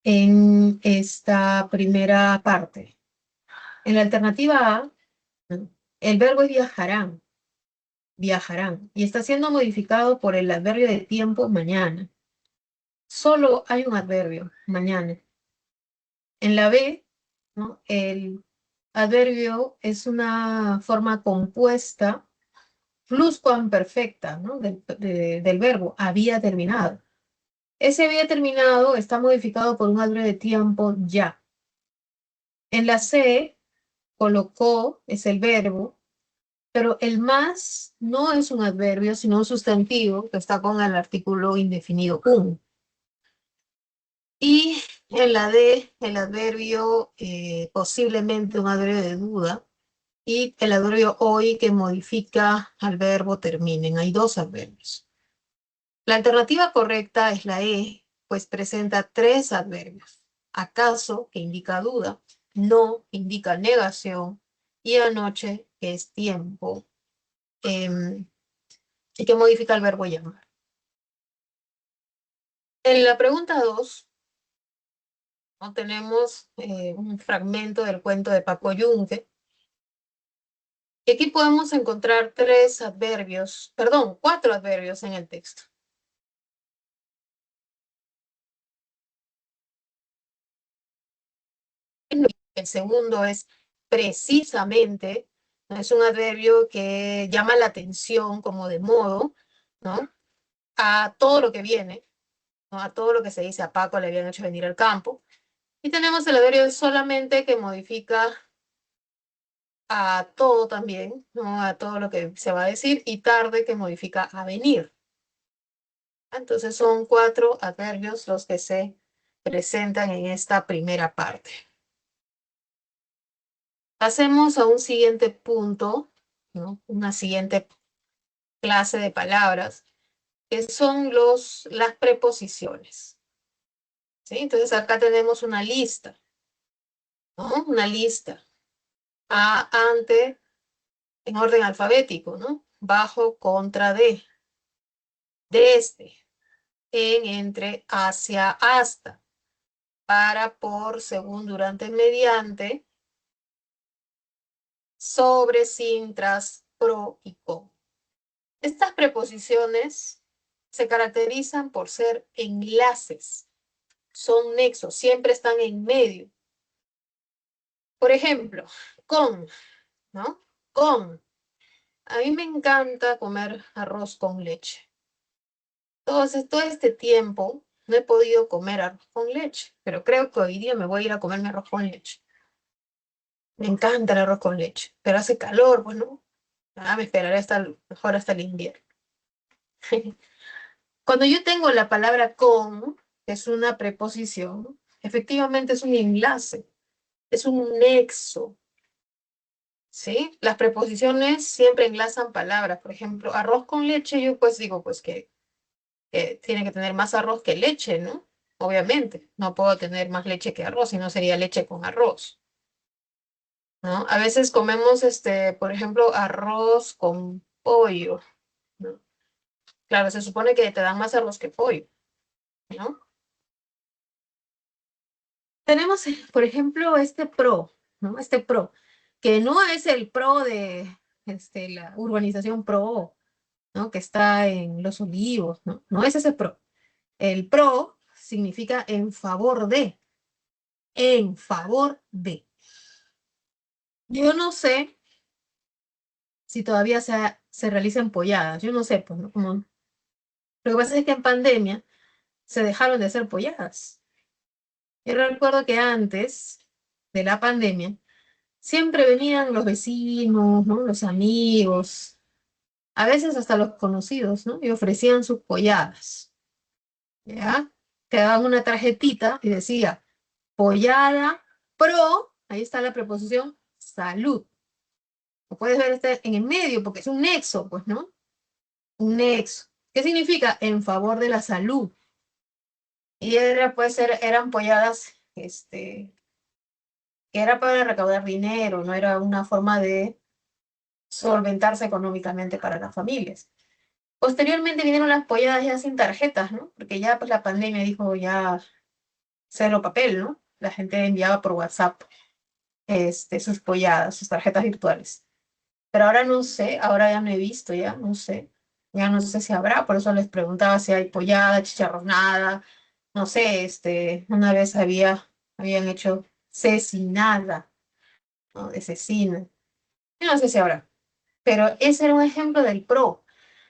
Speaker 1: en esta primera parte. En la alternativa A, el verbo es viajarán, viajarán, y está siendo modificado por el adverbio de tiempo mañana. Solo hay un adverbio, mañana. En la B, ¿no? El adverbio es una forma compuesta pluscuamperfecta, ¿no? Del verbo, había terminado. Ese había terminado está modificado por un adverbio de tiempo ya. En la C, colocó es el verbo, pero el más no es un adverbio, sino un sustantivo que está con el artículo indefinido un. Y en la D, el adverbio, posiblemente un adverbio de duda, y el adverbio hoy que modifica al verbo terminen. Hay dos adverbios. La alternativa correcta es la E, pues presenta tres adverbios. Acaso, que indica duda, no, indica negación, y anoche, que es tiempo, y que modifica el verbo llamar. En la pregunta 2, ¿no? Tenemos un fragmento del cuento de Paco Yunque. Y aquí podemos encontrar cuatro adverbios en el texto. El segundo es precisamente, ¿no? Es un adverbio que llama la atención como de modo, ¿no? A todo lo que viene, ¿no? A todo lo que se dice a Paco le habían hecho venir al campo. Y tenemos el adverbio solamente que modifica a todo también, ¿no? A todo lo que se va a decir, y tarde que modifica a venir. Entonces son cuatro adverbios los que se presentan en esta primera parte. Pasemos a un siguiente punto, ¿no? Una siguiente clase de palabras, que son las preposiciones. ¿Sí? Entonces acá tenemos una lista, ¿no? Una lista. A, ante, en orden alfabético, ¿no? Bajo, contra, de. Desde, en, entre, hacia, hasta. Para, por, según, durante, mediante. Sobre, sin, tras, pro y con. Estas preposiciones se caracterizan por ser enlaces, son nexos, siempre están en medio. Por ejemplo, con, ¿no? Con. A mí me encanta comer arroz con leche. Todo este tiempo no he podido comer arroz con leche, pero creo que hoy día me voy a ir a comerme arroz con leche. Me encanta el arroz con leche, pero hace calor, bueno, me esperaré mejor hasta el invierno. Cuando yo tengo la palabra con, que es una preposición, efectivamente es un enlace, es un nexo, ¿sí? Las preposiciones siempre enlazan palabras. Por ejemplo, arroz con leche, yo pues digo pues que tiene que tener más arroz que leche, ¿no? Obviamente, no puedo tener más leche que arroz, si no sería leche con arroz, ¿no? A veces comemos, por ejemplo, arroz con pollo, ¿no? Claro, se supone que te dan más arroz que pollo, ¿no? Tenemos, por ejemplo, este pro, ¿no? Este pro, que no es el pro de la urbanización pro, ¿no? Que está en Los Olivos, ¿no? No es ese pro. El pro significa en favor de, en favor de. Yo no sé si todavía se realizan polladas, yo no sé, pues, ¿no? Lo que pasa es que en pandemia se dejaron de hacer polladas. Yo recuerdo que antes de la pandemia, siempre venían los vecinos, ¿no? Los amigos, a veces hasta los conocidos, ¿no? Y ofrecían sus polladas, ¿ya? Te daban una tarjetita y decía, pollada pro, ahí está la preposición, salud. Lo puedes ver en el medio porque es un nexo, pues, ¿no? Un nexo. ¿Qué significa? En favor de la salud. Y eran polladas, que era para recaudar dinero, no era una forma de solventarse económicamente para las familias. Posteriormente vinieron las polladas ya sin tarjetas, ¿no? Porque ya pues la pandemia dijo ya cero papel, ¿no? La gente enviaba por WhatsApp sus polladas, sus tarjetas virtuales. Pero ahora no sé, ahora ya no he visto, ya no sé si habrá, por eso les preguntaba si hay pollada, chicharronada, no sé, una vez habían hecho cecinada, ¿no? De cecina, yo no sé si habrá, pero ese era un ejemplo del PRO.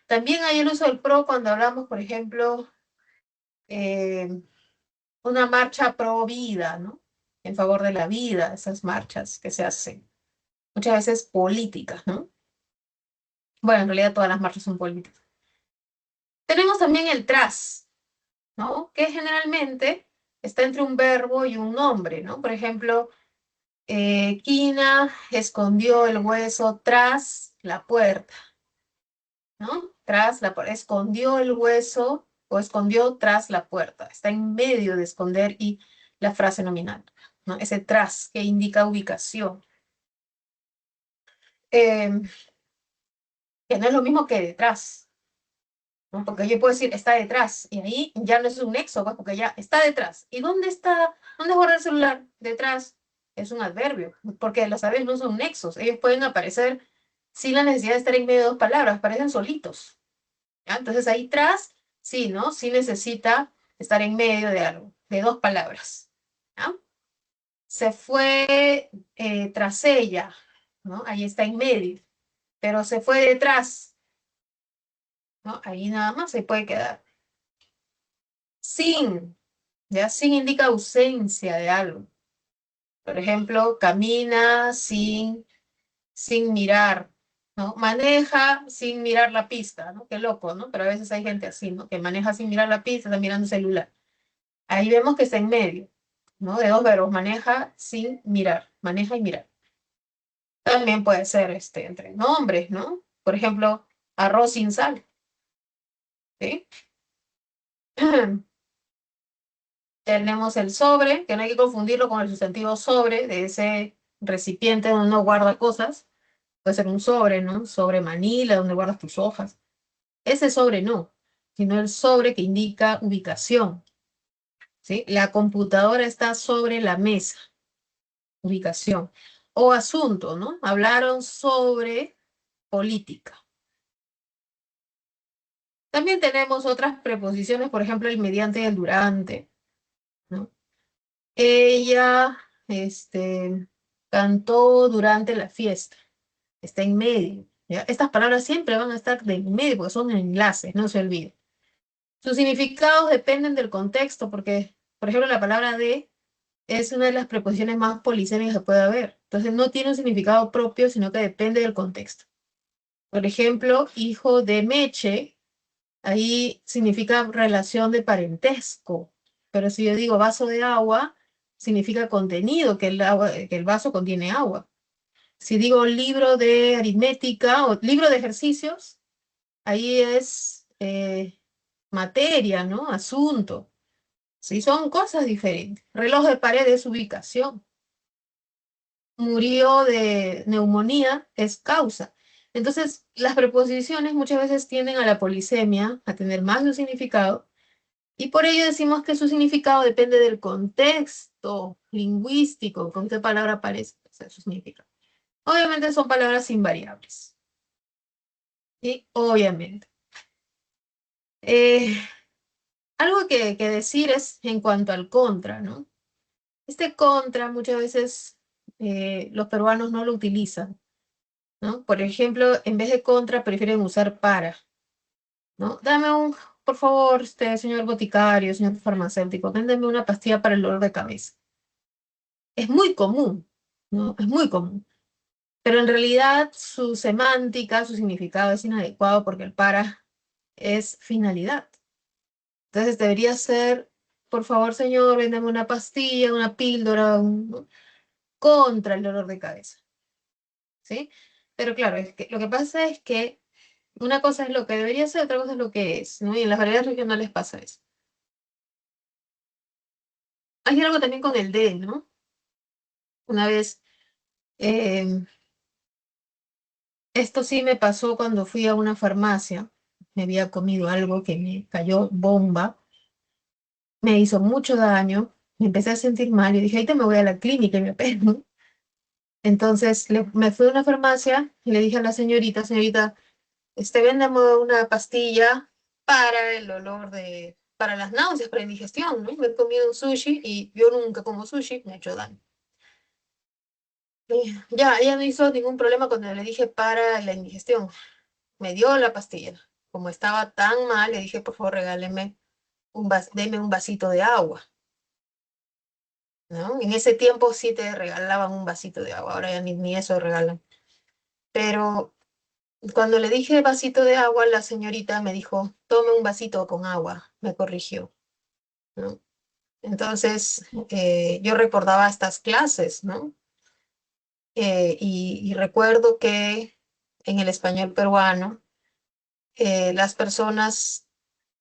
Speaker 1: También hay el uso del PRO cuando hablamos, por ejemplo, eh, una marcha pro vida, ¿no? En favor de la vida, esas marchas que se hacen, muchas veces políticas, ¿no? Bueno, en realidad todas las marchas son políticas. Tenemos también el tras, ¿no? Que generalmente está entre un verbo y un nombre, ¿no? Por ejemplo, Kina escondió el hueso tras la puerta, ¿no? Tras la puerta, escondió el hueso o escondió tras la puerta. Está en medio de esconder y la frase nominal, ¿no? Ese tras que indica ubicación. Eh, que no es lo mismo que detrás, ¿no? Porque yo puedo decir está detrás y ahí ya no es un nexo, pues, porque ya está detrás. ¿Y dónde está? ¿Dónde guarda el celular? Detrás es un adverbio, porque las aves no son nexos. Ellos pueden aparecer sin la necesidad de estar en medio de dos palabras, aparecen solitos. ¿Ya? Entonces ahí tras, sí, ¿no? Sí necesita estar en medio de algo, de dos palabras. ¿Ya? Se fue tras ella, ¿no? Ahí está en medio, pero se fue detrás, ¿no? Ahí nada más se puede quedar. Sin, ¿ya? Sin indica ausencia de algo. Por ejemplo, camina sin mirar, ¿no? Maneja sin mirar la pista, ¿no? Qué loco, ¿no? Pero a veces hay gente así, ¿no? Que maneja sin mirar la pista, está mirando el celular. Ahí vemos que está en medio, ¿no? De dos verbos, maneja sin mirar, maneja y mirar. También puede ser entre nombres, ¿no? Por ejemplo, arroz sin sal, ¿sí? Tenemos el sobre, que no hay que confundirlo con el sustantivo sobre, de ese recipiente donde uno guarda cosas. Puede ser un sobre, ¿no? Sobre manila, donde guardas tus hojas. Ese sobre no, sino el sobre que indica ubicación, ¿sí? La computadora está sobre la mesa, ubicación. O asunto, ¿no? Hablaron sobre política. También tenemos otras preposiciones, por ejemplo, el mediante y el durante, ¿no? Ella, cantó durante la fiesta, está en medio, ¿ya? Estas palabras siempre van a estar de en medio porque son enlaces, no se olviden. Sus significados dependen del contexto, porque, por ejemplo, la palabra de es una de las preposiciones más polisémicas que puede haber. Entonces, no tiene un significado propio, sino que depende del contexto. Por ejemplo, hijo de Meche, ahí significa relación de parentesco. Pero si yo digo vaso de agua, significa contenido, que el vaso contiene agua. Si digo libro de aritmética o libro de ejercicios, ahí es materia, ¿no? Asunto. Sí, son cosas diferentes. Reloj de pared es ubicación. Murió de neumonía es causa. Entonces, las preposiciones muchas veces tienden a la polisemia, a tener más de un significado, y por ello decimos que su significado depende del contexto lingüístico, con qué palabra aparece, o sea, su significado. Obviamente son palabras invariables. ¿Sí? Obviamente. Eh, algo que decir es en cuanto al contra, ¿no? Este contra muchas veces los peruanos no lo utilizan, ¿no? Por ejemplo, en vez de contra prefieren usar para, ¿no? Por favor, señor boticario, señor farmacéutico, véndeme una pastilla para el dolor de cabeza. Es muy común, ¿no? Es muy común. Pero en realidad su semántica, su significado es inadecuado porque el para es finalidad. Entonces debería ser, por favor, señor, véndeme una pastilla, una píldora, ¿no? Contra el dolor de cabeza, ¿sí? Pero claro, es que lo que pasa es que una cosa es lo que debería ser, otra cosa es lo que es, ¿no? Y en las variedades regionales pasa eso. Hay algo también con el de, ¿no? Una vez, eh, esto sí me pasó cuando fui a una farmacia, me había comido algo que me cayó bomba, me hizo mucho daño, me empecé a sentir mal y dije, ahorita me voy a la clínica y me opero. Entonces me fui a una farmacia y le dije a la señorita, señorita, véndame una pastilla para el dolor para las náuseas, para la indigestión, ¿no? Me he comido un sushi y yo nunca como sushi, me ha hecho daño. Ya, ella no hizo ningún problema cuando le dije para la indigestión. Me dio la pastilla. Como estaba tan mal, le dije, por favor, regáleme deme un vasito de agua, ¿no? En ese tiempo sí te regalaban un vasito de agua, ahora ya ni eso regalan. Pero cuando le dije vasito de agua, la señorita me dijo, tome un vasito con agua, me corrigió, ¿no? Entonces, yo recordaba estas clases, ¿no? Y recuerdo que en el español peruano, las personas,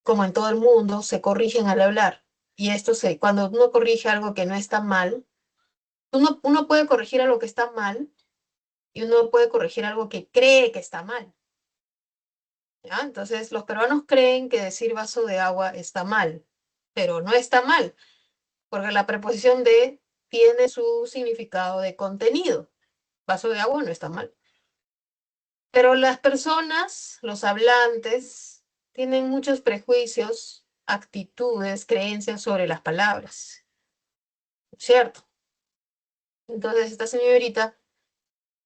Speaker 1: como en todo el mundo, se corrigen al hablar. Y cuando uno corrige algo que no está mal, uno puede corregir algo que está mal y uno puede corregir algo que cree que está mal. ¿Ya? Entonces, los peruanos creen que decir vaso de agua está mal, pero no está mal, porque la preposición de tiene su significado de contenido. Vaso de agua no está mal. Pero las personas, los hablantes, tienen muchos prejuicios, actitudes, creencias sobre las palabras, ¿cierto? Entonces, esta señorita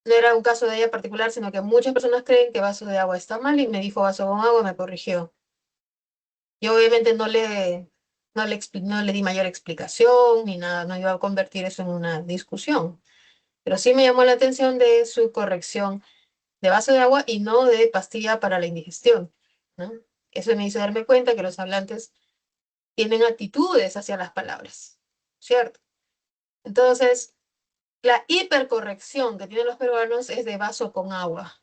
Speaker 1: no era un caso de ella particular, sino que muchas personas creen que vaso de agua está mal y me dijo vaso con agua, me corrigió. Yo obviamente no le di mayor explicación ni nada, no iba a convertir eso en una discusión, pero sí me llamó la atención de su corrección de vaso de agua y no de pastilla para la indigestión, ¿no? Eso me hizo darme cuenta que los hablantes tienen actitudes hacia las palabras, ¿cierto? Entonces, la hipercorrección que tienen los peruanos es de vaso con agua.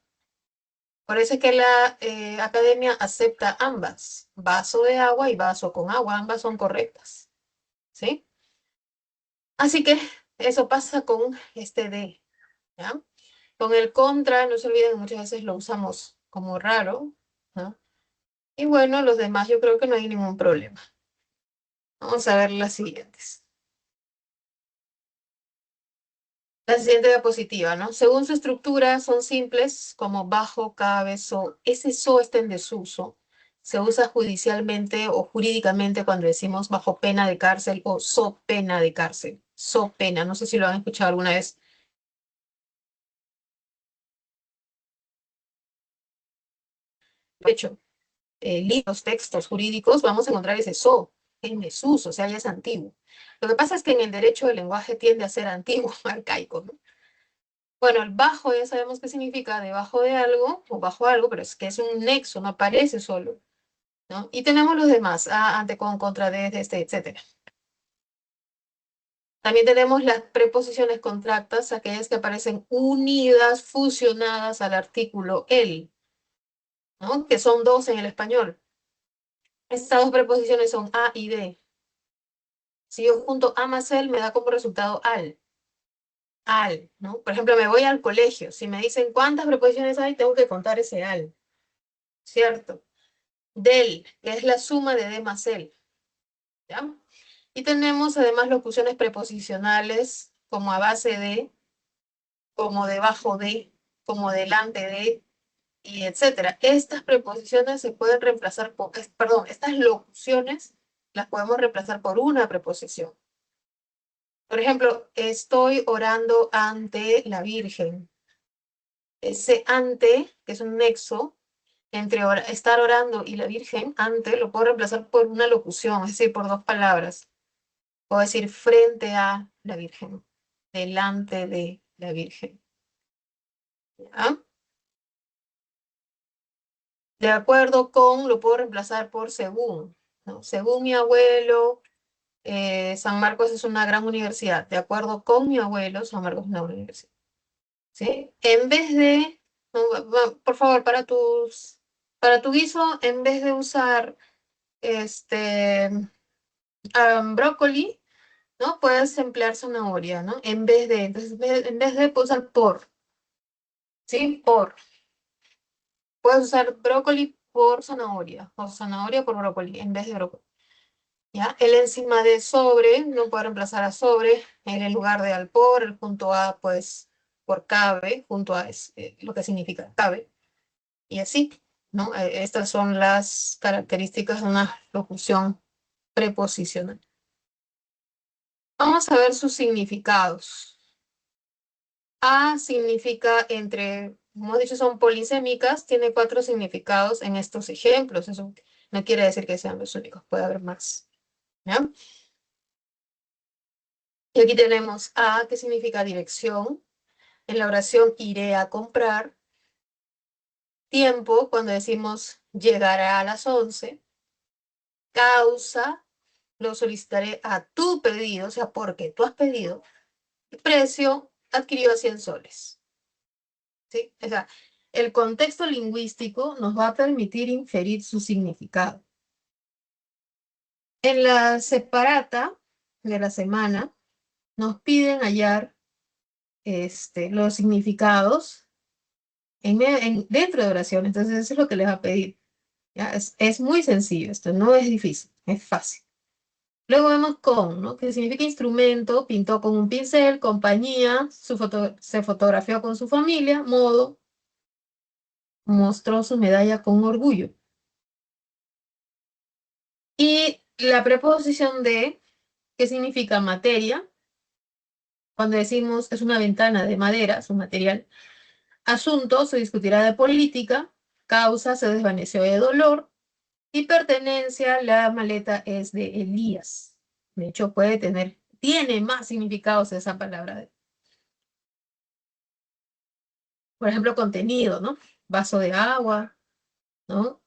Speaker 1: Por eso es que la academia acepta ambas, vaso de agua y vaso con agua, ambas son correctas, ¿sí? Así que eso pasa con este de, ¿ya? Con el contra, no se olviden, muchas veces lo usamos como raro, ¿no? Y bueno, los demás yo creo que no hay ningún problema. Vamos a ver las siguientes. La siguiente diapositiva, ¿no? Según su estructura, son simples como bajo, cabe, so. Ese so está en desuso. Se usa judicialmente o jurídicamente cuando decimos bajo pena de cárcel o so pena de cárcel. So pena, no sé si lo han escuchado alguna vez. De hecho, libros, textos jurídicos, vamos a encontrar ese so en desuso, o sea, ya es antiguo. Lo que pasa es que en el derecho el lenguaje tiende a ser antiguo, arcaico, ¿no? Bueno, el bajo ya sabemos qué significa debajo de algo o bajo algo, pero es que es un nexo, no aparece solo, ¿no? Y tenemos los demás, a, ante, con, contra, desde, etcétera. También tenemos las preposiciones contractas, aquellas que aparecen unidas, fusionadas al artículo el, ¿no? Que son dos en el español. Estas dos preposiciones son a y de. Si yo junto a más el, me da como resultado al, ¿no? Por ejemplo, me voy al colegio. Si me dicen cuántas preposiciones hay, tengo que contar ese al, ¿cierto? Del, que es la suma de más el, ¿ya? Y tenemos además locuciones preposicionales como a base de, como debajo de, como delante de, y etcétera. Estas preposiciones se pueden reemplazar por, perdón, estas locuciones las podemos reemplazar por una preposición. Por ejemplo, estoy orando ante la Virgen. Ese ante, que es un nexo, entre estar orando y la Virgen, ante, lo puedo reemplazar por una locución, es decir, por dos palabras. Puedo decir frente a la Virgen, delante de la Virgen. ¿Ya? De acuerdo con, lo puedo reemplazar por según, ¿no? Según mi abuelo, San Marcos es una gran universidad. De acuerdo con mi abuelo, San Marcos es una gran universidad. ¿Sí? En vez de, no, por favor, para tu guiso, en vez de usar este brócoli, ¿no? Puedes emplear zanahoria, ¿no? En vez de, entonces, en vez de, puedes usar por, ¿sí? Por. Puedes usar brócoli por zanahoria o zanahoria por brócoli en vez de brócoli. ¿Ya? El encima de sobre no puede reemplazar a sobre. En el lugar de al por, el junto a, pues, por cabe, junto a es lo que significa cabe. Y así, ¿no? Estas son las características de una locución preposicional. Vamos a ver sus significados. A significa entre, como hemos dicho, son polisémicas, tiene 4 significados en estos ejemplos. Eso no quiere decir que sean los únicos, puede haber más. ¿Ya? Y aquí tenemos A, que significa dirección. En la oración iré a comprar. Tiempo, cuando decimos llegará a las 11. Causa, lo solicitaré a tu pedido, o sea, porque tú has pedido. Precio, adquirió a 100 soles. ¿Sí? O sea, el contexto lingüístico nos va a permitir inferir su significado. En la separata de la semana, nos piden hallar los significados dentro de oraciones. Entonces, eso es lo que les va a pedir. ¿Ya? Es muy sencillo, esto no es difícil, es fácil. Luego vemos con, ¿no? Que significa instrumento, pintó con un pincel, compañía, se fotografió con su familia, modo, mostró su medalla con orgullo. Y la preposición de, que significa materia, cuando decimos es una ventana de madera, es un material. Asunto, se discutirá de política. Causa, se desvaneció de dolor. Y pertenencia, la maleta es de Elías. De hecho, tiene más significados esa palabra. Por ejemplo, contenido, ¿no? Vaso de agua, ¿no?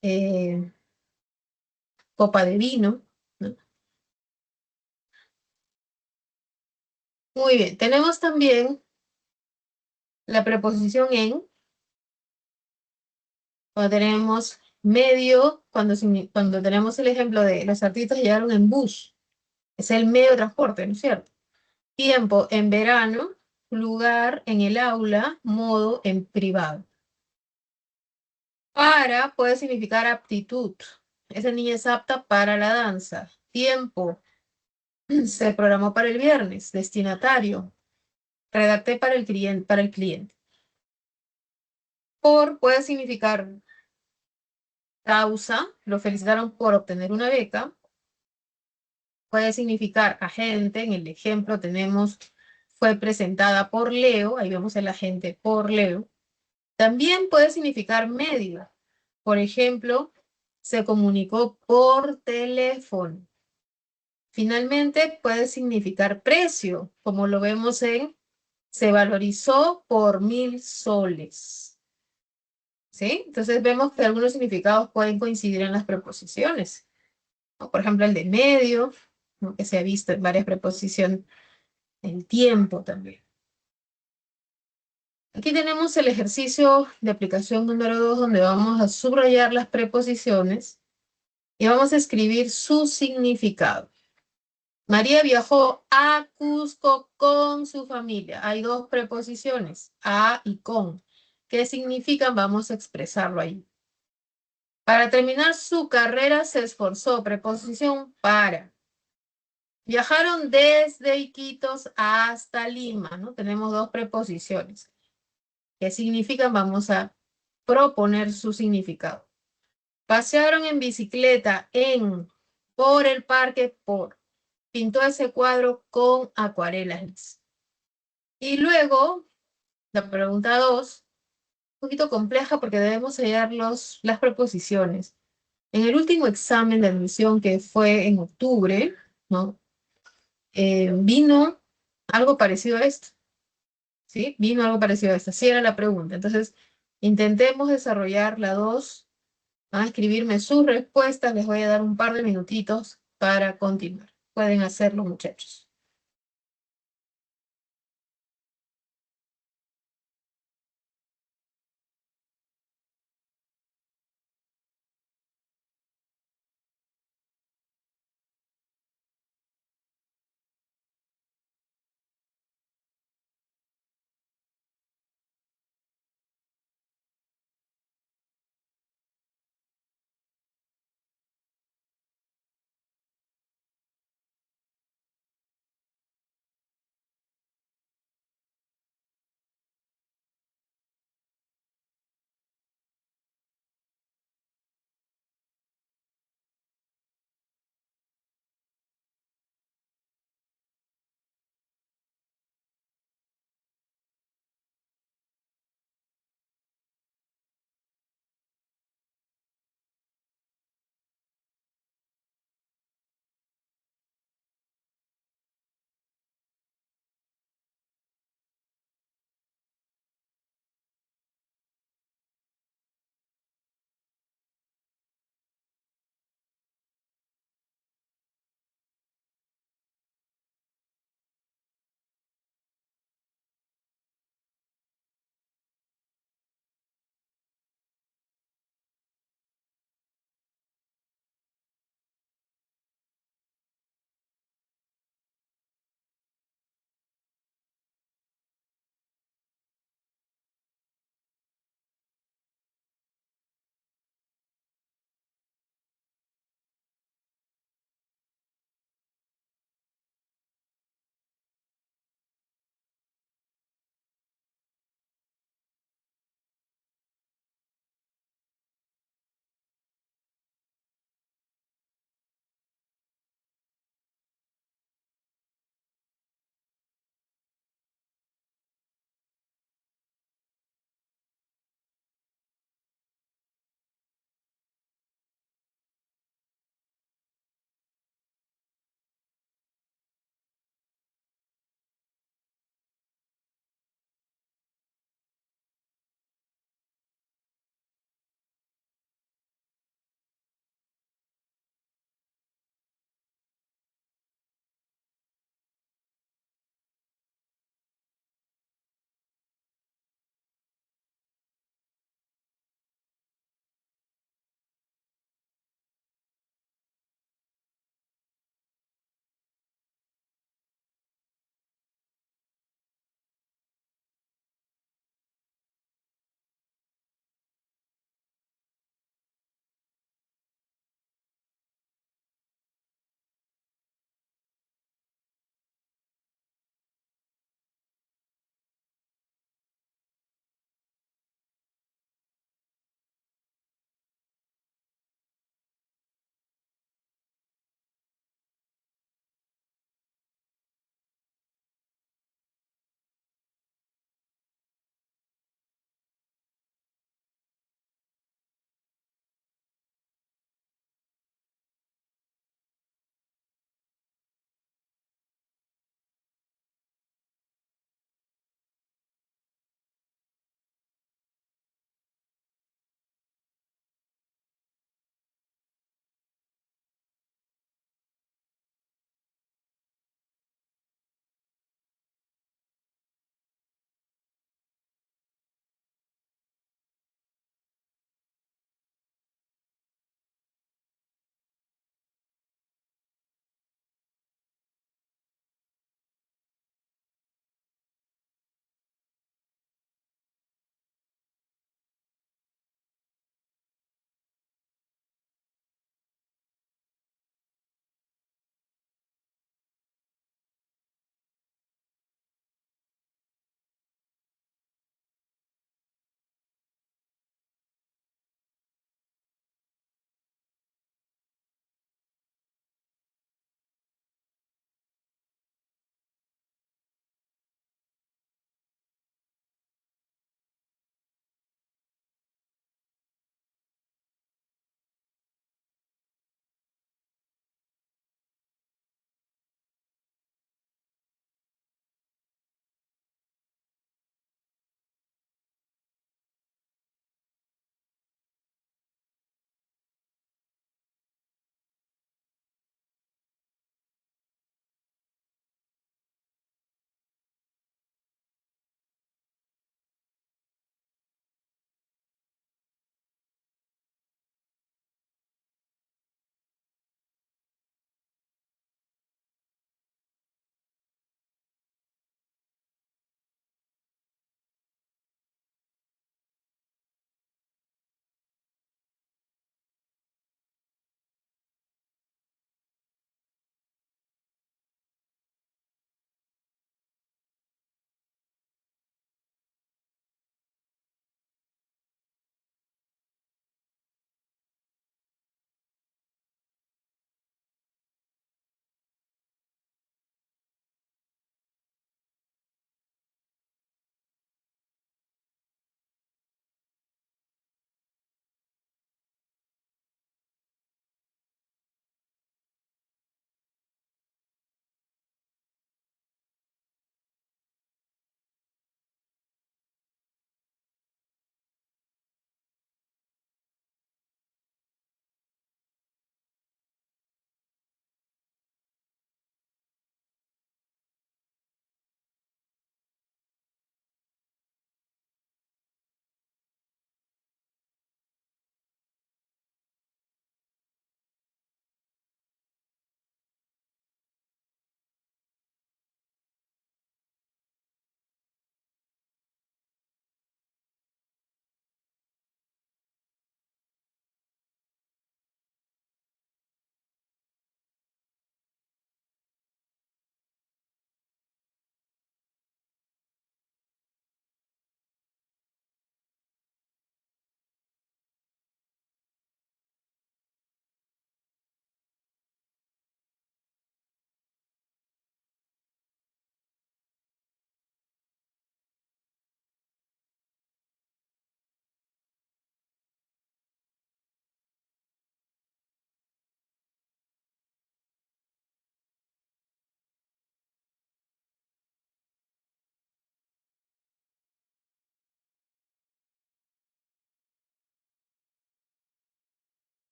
Speaker 1: Eh, copa de vino, ¿no? Muy bien, tenemos también la preposición en, cuando tenemos medio, cuando tenemos el ejemplo de los artistas llegaron en bus, es el medio de transporte, ¿no es cierto? Tiempo en verano, lugar en el aula, modo en privado. Para puede significar aptitud. Esa niña es apta para la danza. Tiempo. Se programó para el viernes. Destinatario. Redacté para el cliente, para el cliente. Por puede significar causa. Lo felicitaron por obtener una beca. Puede significar agente. En el ejemplo tenemos fue presentada por Leo. Ahí vemos el agente por Leo. También puede significar medio. Por ejemplo, se comunicó por teléfono. Finalmente, puede significar precio, como lo vemos en se valorizó por 1000 soles. ¿Sí? Entonces vemos que algunos significados pueden coincidir en las preposiciones, ¿no? Por ejemplo, el de medio, ¿no? Que se ha visto en varias preposiciones, el tiempo también. Aquí tenemos el ejercicio de aplicación número 2, donde vamos a subrayar las preposiciones y vamos a escribir su significado. María viajó a Cusco con su familia. Hay 2 preposiciones, a y con. ¿Qué significan? Vamos a expresarlo ahí. Para terminar su carrera se esforzó. Preposición para. Viajaron desde Iquitos hasta Lima, ¿no? Tenemos 2 preposiciones. ¿Qué significan? Vamos a proponer su significado. Pasearon en bicicleta por el parque, por. Pintó ese cuadro con acuarelas. Y luego, la pregunta 2, un poquito compleja porque debemos hallar las preposiciones. En el último examen de admisión que fue en octubre, ¿no? Vino algo parecido a esto, ¿sí? Vino algo parecido a esto, así era la pregunta. Entonces, intentemos desarrollar la 2, van a escribirme sus respuestas, les voy a dar un par de minutitos para continuar. Pueden hacerlo, muchachos.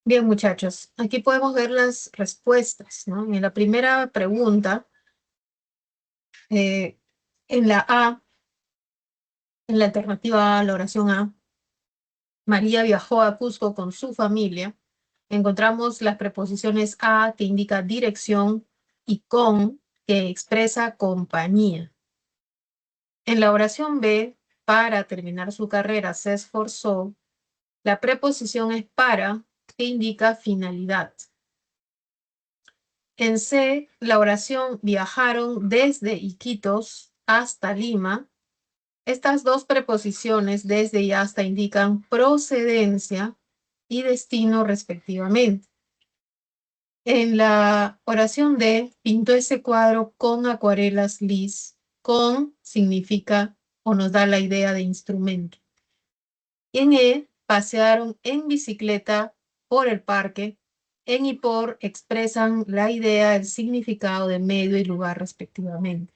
Speaker 1: Bien, muchachos, aquí podemos ver las respuestas, ¿no? En la primera pregunta, eh, en la A, en la alternativa A, la oración A, María viajó a Cusco con su familia. Encontramos las preposiciones a, que indica dirección, y con, que expresa compañía. En la oración B, para terminar su carrera se esforzó, la preposición es para, que indica finalidad. En C, la oración viajaron desde Iquitos hasta Lima. Estas dos preposiciones, desde y hasta, indican procedencia y destino respectivamente. En la oración D, pintó ese cuadro con acuarelas lis. Con significa o nos da la idea de instrumento. Y en E, pasearon en bicicleta por el parque. En y por expresan la idea, el significado de medio y lugar respectivamente.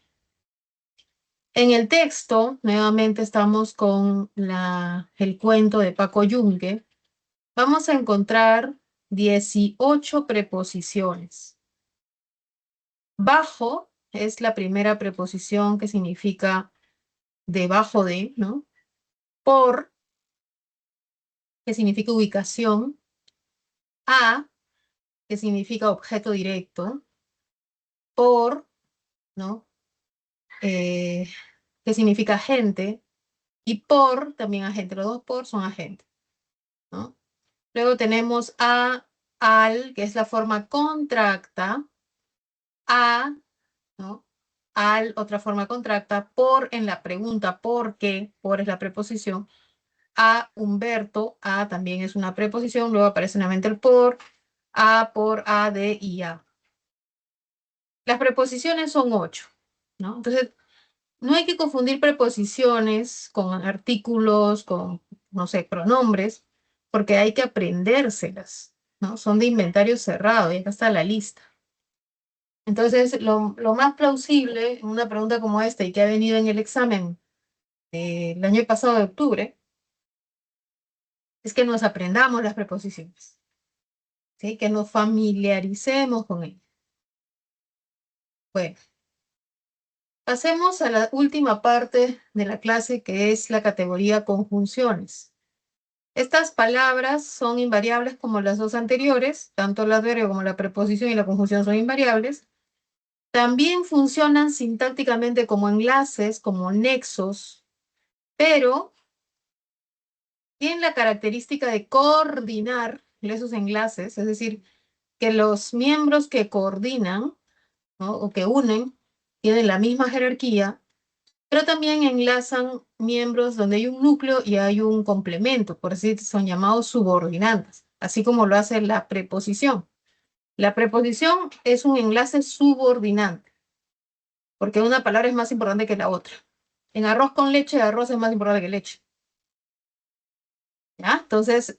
Speaker 1: En el texto, nuevamente estamos con el cuento de Paco Yunque. Vamos a encontrar 18 preposiciones. Bajo es la primera preposición, que significa debajo de, ¿no? Por, que significa ubicación. A, que significa objeto directo. Por, ¿no? Eh, que significa agente. Y por, también agente. Los dos por son agente, ¿no? Luego tenemos a, al, que es la forma contracta. A, ¿no? Al, otra forma contracta. Por, en la pregunta, ¿por qué? Por es la preposición. A Humberto, a también es una preposición, luego aparece nuevamente el por, a, por, a, de y a. Las preposiciones son 8, ¿no? Entonces, no hay que confundir preposiciones con artículos, con, no sé, pronombres, porque hay que aprendérselas, ¿no? Son de inventario cerrado, y acá está la lista. Entonces, lo más plausible en una pregunta como esta, y que ha venido en el examen el año pasado de octubre, es que nos aprendamos las preposiciones. ¿Sí? Que nos familiaricemos con él. Bueno, pasemos a la última parte de la clase, que es la categoría conjunciones. Estas palabras son invariables como las dos anteriores, tanto el adverbio como la preposición y la conjunción son invariables. También funcionan sintácticamente como enlaces, como nexos, pero tienen la característica de coordinar esos enlaces, es decir, que los miembros que coordinan, ¿no? O que unen, tienen la misma jerarquía, pero también enlazan miembros donde hay un núcleo y hay un complemento, por así decirlo, son llamados subordinantes, así como lo hace la preposición. La preposición es un enlace subordinante, porque una palabra es más importante que la otra. En arroz con leche, arroz es más importante que leche. ¿Ya? Entonces,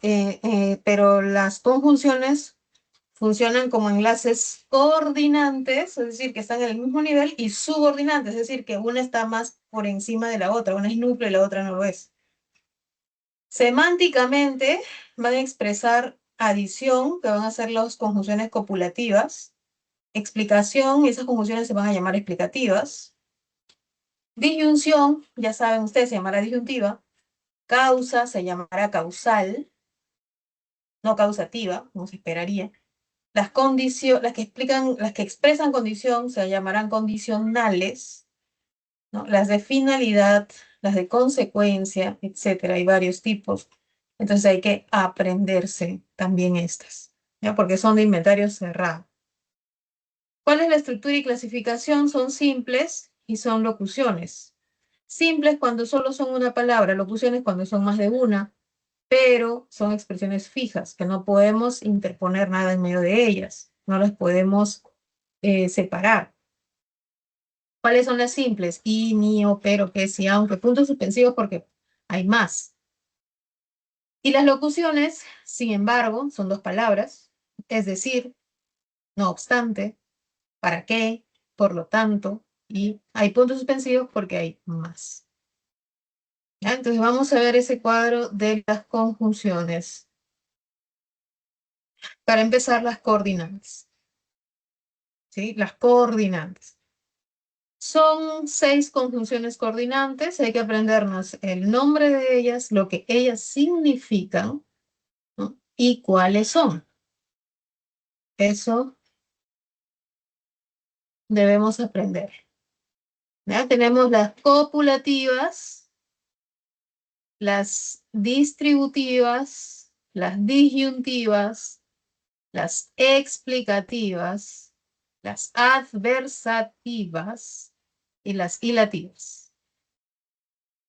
Speaker 1: pero las conjunciones funcionan como enlaces coordinantes, es decir, que están en el mismo nivel, y subordinantes, es decir, que una está más por encima de la otra, una es núcleo y la otra no lo es. Semánticamente van a expresar adición, que van a ser las conjunciones copulativas, explicación, y esas conjunciones se van a llamar explicativas. Disyunción, ya saben ustedes, se llamará disyuntiva. Causa se llamará causal, no causativa, como se esperaría. Las condiciones, las que expresan condición se llamarán condicionales, ¿no? Las de finalidad, las de consecuencia, etcétera, hay varios tipos. Entonces hay que aprenderse también estas, ¿ya? Porque son de inventario cerrado. ¿Cuál es la estructura y clasificación? Son simples y son locuciones. Simples cuando solo son una palabra, locuciones cuando son más de una, pero son expresiones fijas, que no podemos interponer nada en medio de ellas, no las podemos separar. ¿Cuáles son las simples? Y, ni, o, pero, que, si, aunque, puntos suspensivos porque hay más. Y las locuciones, sin embargo, son dos palabras, es decir, no obstante, para qué, por lo tanto, y hay puntos suspensivos porque hay más. ¿Ya? Entonces vamos a ver ese cuadro de las conjunciones. Para empezar, las coordinantes. ¿Sí? Las coordinantes. Son 6 conjunciones coordinantes. Hay que aprendernos el nombre de ellas, lo que ellas significan, ¿no? Y cuáles son. Eso debemos aprender. ¿Ya? Tenemos las copulativas, las distributivas, las disyuntivas, las explicativas, las adversativas y las hilativas.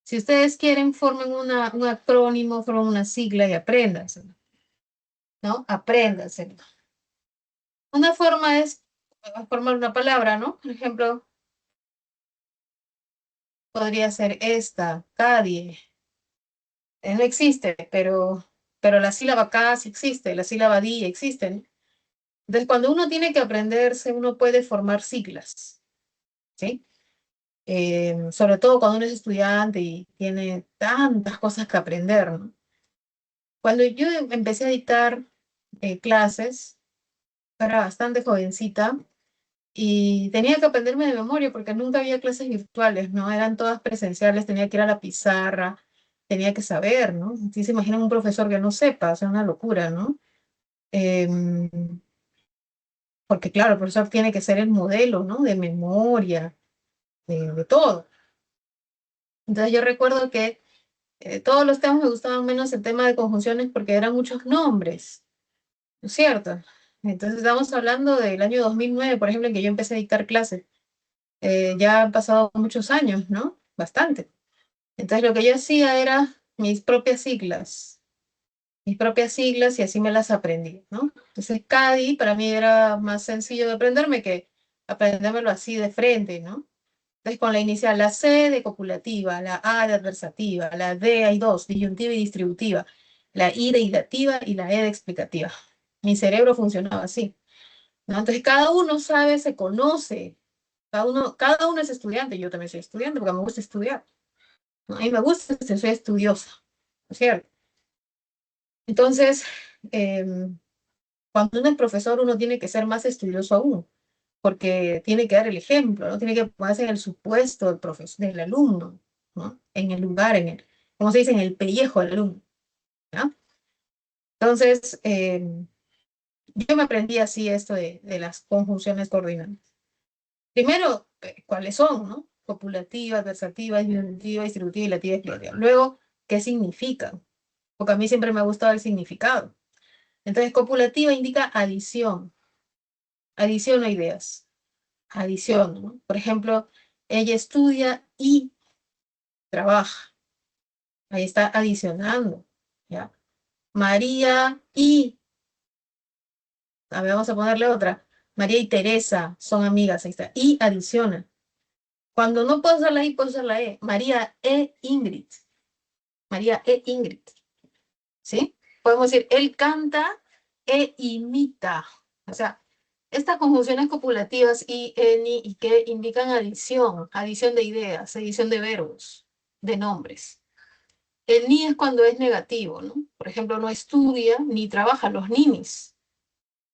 Speaker 1: Si ustedes quieren, formen un acrónimo, formen una sigla y apréndanselo, ¿no? Apréndanselo. Una forma es formar una palabra, ¿no? Por ejemplo, podría ser esta, Cadie. No existe, pero la sílaba K sí existe, la sílaba di existe, ¿no? Entonces, cuando uno tiene que aprenderse, uno puede formar siglas, ¿sí? Sobre todo cuando uno es estudiante y tiene tantas cosas que aprender, ¿no? Cuando yo empecé a dictar clases, era bastante jovencita y tenía que aprenderme de memoria porque nunca había clases virtuales, ¿no? Eran todas presenciales, tenía que ir a la pizarra, tenía que saber, ¿no? Si se imaginan un profesor que no sepa, o sea, una locura, ¿no? Em, Porque claro, el profesor tiene que ser el modelo, ¿no? De memoria, de todo. Entonces yo recuerdo que todos los temas me gustaban menos el tema de conjunciones porque eran muchos nombres, ¿no es cierto? Entonces estamos hablando del año 2009, por ejemplo, en que yo empecé a dictar clases. Ya han pasado muchos años, ¿no? Bastante. Entonces lo que yo hacía era mis propias siglas y así me las aprendí, ¿no? Entonces CADI para mí era más sencillo de aprenderme que aprendérmelo así de frente, ¿no? Entonces con la inicial, la C de copulativa, la A de adversativa, la D hay dos, disyuntiva y distributiva, la I de hilativa y la E de explicativa. Mi cerebro funcionaba así, ¿no? Entonces cada uno sabe, se conoce, cada uno es estudiante, yo también soy estudiante porque me gusta estudiar, ¿no? A mí me gusta, soy estudiosa, ¿no es cierto? Entonces, cuando uno es profesor, uno tiene que ser más estudioso aún, porque tiene que dar el ejemplo, ¿no? Tiene que ponerse en el supuesto del profesor, del alumno, ¿no? En el lugar, como se dice, en el pellejo del alumno, ¿no? Entonces, yo me aprendí así esto de las conjunciones coordinantes. Primero, ¿cuáles son, no? Copulativa, adversativa, disyuntiva, distributiva, hilativa, explicativa. Luego, ¿qué significan? Porque a mí siempre me ha gustado el significado. Entonces, copulativa indica adición, adición a ideas, adición, ¿no? Por ejemplo, ella estudia y trabaja. Ahí está adicionando, ¿ya? María y, a ver, vamos a ponerle otra. María y Teresa son amigas, ahí está. Y adiciona. Cuando no puedo usar la I, puedo usar la E. María e Ingrid. María e Ingrid. ¿Sí? Podemos decir, él canta e imita. O sea, estas conjunciones copulativas y, ni y que indican adición, adición de ideas, adición de verbos, de nombres. El ni es cuando es negativo, ¿no? Por ejemplo, no estudia ni trabaja, los ninis,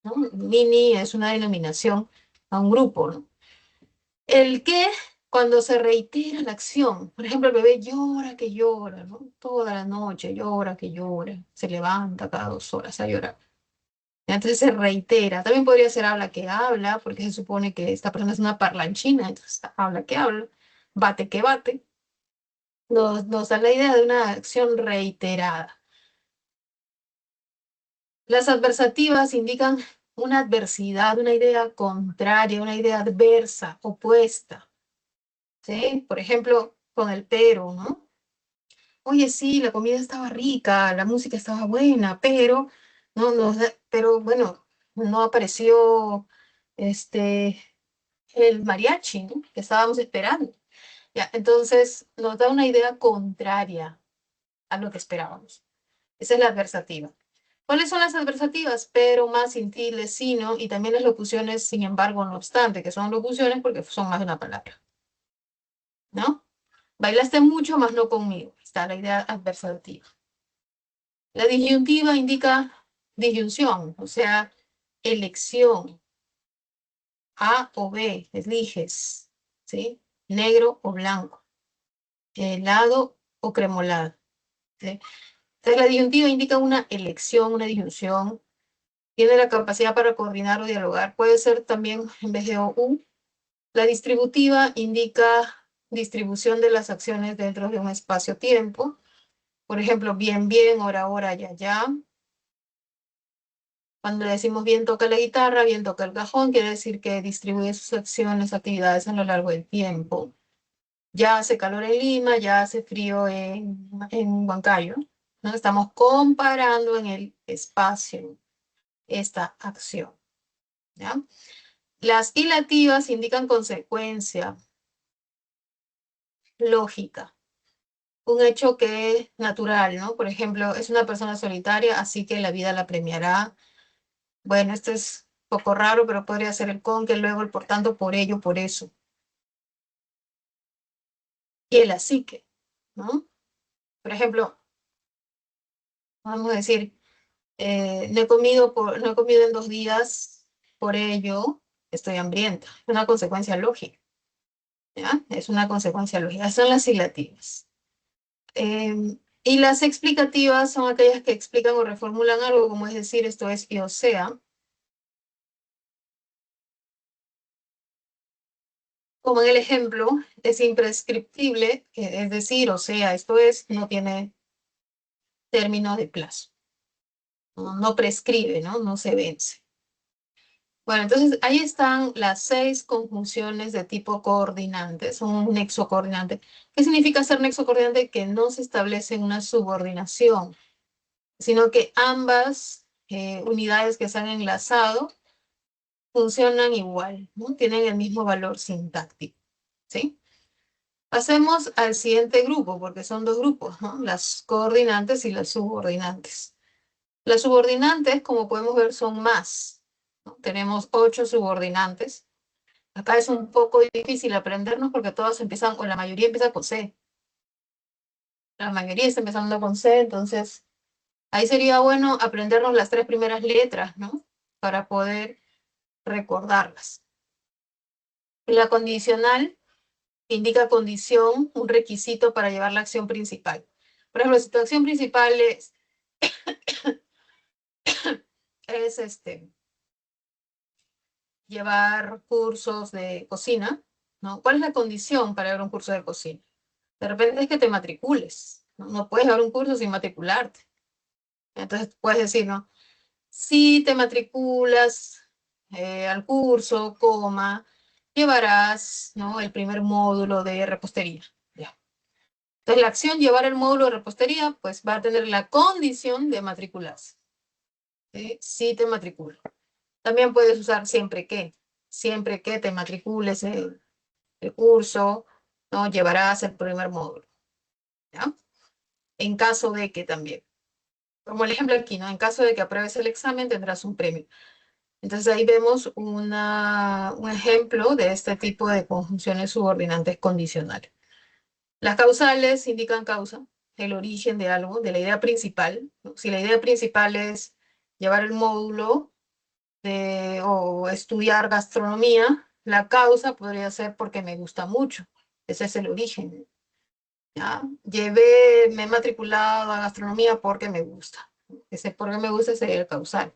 Speaker 1: ¿no? Nini es una denominación a un grupo, ¿no? El que, cuando se reitera la acción, por ejemplo, el bebé llora que llora, ¿no? Toda la noche llora que llora, se levanta cada 2 horas a llorar. Entonces se reitera. También podría ser habla que habla, porque se supone que esta persona es una parlanchina, entonces habla que habla, bate que bate. Nos da la idea de una acción reiterada. Las adversativas indican una adversidad, una idea contraria, una idea adversa, opuesta. ¿Sí? Por ejemplo, con el pero, ¿no? Oye, sí, la comida estaba rica, la música estaba buena, pero, no, no, pero bueno, no apareció este, el mariachi, ¿no? Que estábamos esperando. Ya, entonces nos da una idea contraria a lo que esperábamos. Esa es la adversativa. ¿Cuáles son las adversativas? Pero, más, sin tilde, sino, y también las locuciones, sin embargo, no obstante, que son locuciones porque son más de una palabra, ¿no? Bailaste mucho, más no conmigo. Está la idea adversativa. La disyuntiva indica disyunción, o sea, elección, A o B, eliges, ¿sí? Negro o blanco, helado o cremolado, ¿sí? Entonces, la disyuntiva indica una elección, una disyunción. Tiene la capacidad para coordinar o dialogar. Puede ser también en vez de O, U. La distributiva indica distribución de las acciones dentro de un espacio-tiempo. Por ejemplo, bien, bien, hora, hora, ya, ya. Cuando le decimos bien toca la guitarra, bien toca el cajón, quiere decir que distribuye sus acciones, actividades a lo largo del tiempo. Ya hace calor en Lima, ya hace frío en Huancayo, ¿no? Estamos comparando en el espacio esta acción, ¿ya? Las ilativas indican consecuencia, lógica, un hecho que es natural, ¿no? Por ejemplo, es una persona solitaria, así que la vida la premiará. Bueno, esto es un poco raro, pero podría ser el con, que luego el por tanto, por ello, por eso. Y el así que, ¿no? Por ejemplo, vamos a decir, no he comido en 2 días, por ello estoy hambrienta. Es una consecuencia lógica, ¿ya? Es una consecuencia lógica. Son las ilativas. Y las explicativas son aquellas que explican o reformulan algo, como es decir, esto es y o sea. Como en el ejemplo, es imprescriptible, es decir, o sea, esto es, no tiene término de plazo, no prescribe, ¿no? No se vence. Bueno, entonces ahí están las 6 conjunciones de tipo coordinante, son un nexo coordinante. ¿Qué significa ser nexo coordinante? Que no se establece una subordinación, sino que ambas unidades que se han enlazado funcionan igual, ¿no? Tienen el mismo valor sintáctico, ¿sí? Pasemos al siguiente grupo, porque son 2 grupos, ¿no? Las coordinantes y las subordinantes. Las subordinantes, como podemos ver, son más, ¿no? Tenemos 8 subordinantes. Acá es un poco difícil aprendernos porque todas empiezan, o la mayoría empieza con C. La mayoría está empezando con C, entonces ahí sería bueno aprendernos las 3 primeras letras, ¿no? Para poder recordarlas. La condicional indica condición, un requisito para llevar la acción principal. Por ejemplo, si tu acción principal es llevar cursos de cocina, ¿no? ¿Cuál es la condición para llevar un curso de cocina? De repente es que te matricules, ¿no? No puedes llevar un curso sin matricularte. Entonces puedes decir, ¿no? Si te matriculas al curso, coma, llevarás, ¿no? El primer módulo de repostería. Ya. Entonces la acción llevar el módulo de repostería, pues va a tener la condición de matricularse. ¿Sí? Si te matriculas. También puedes usar siempre que te matricules el curso, ¿no? Llevarás el primer módulo, ¿ya? En caso de que también, como el ejemplo aquí, ¿no? En caso de que apruebes el examen, tendrás un premio. Entonces ahí vemos un ejemplo de este tipo de conjunciones subordinantes condicionales. Las causales indican causa, el origen de algo, de la idea principal, ¿no? Si la idea principal es llevar el módulo o estudiar gastronomía, la causa podría ser porque me gusta mucho. Ese es el origen, ¿ya? Me he matriculado a gastronomía porque me gusta. Ese porque me gusta sería el causal.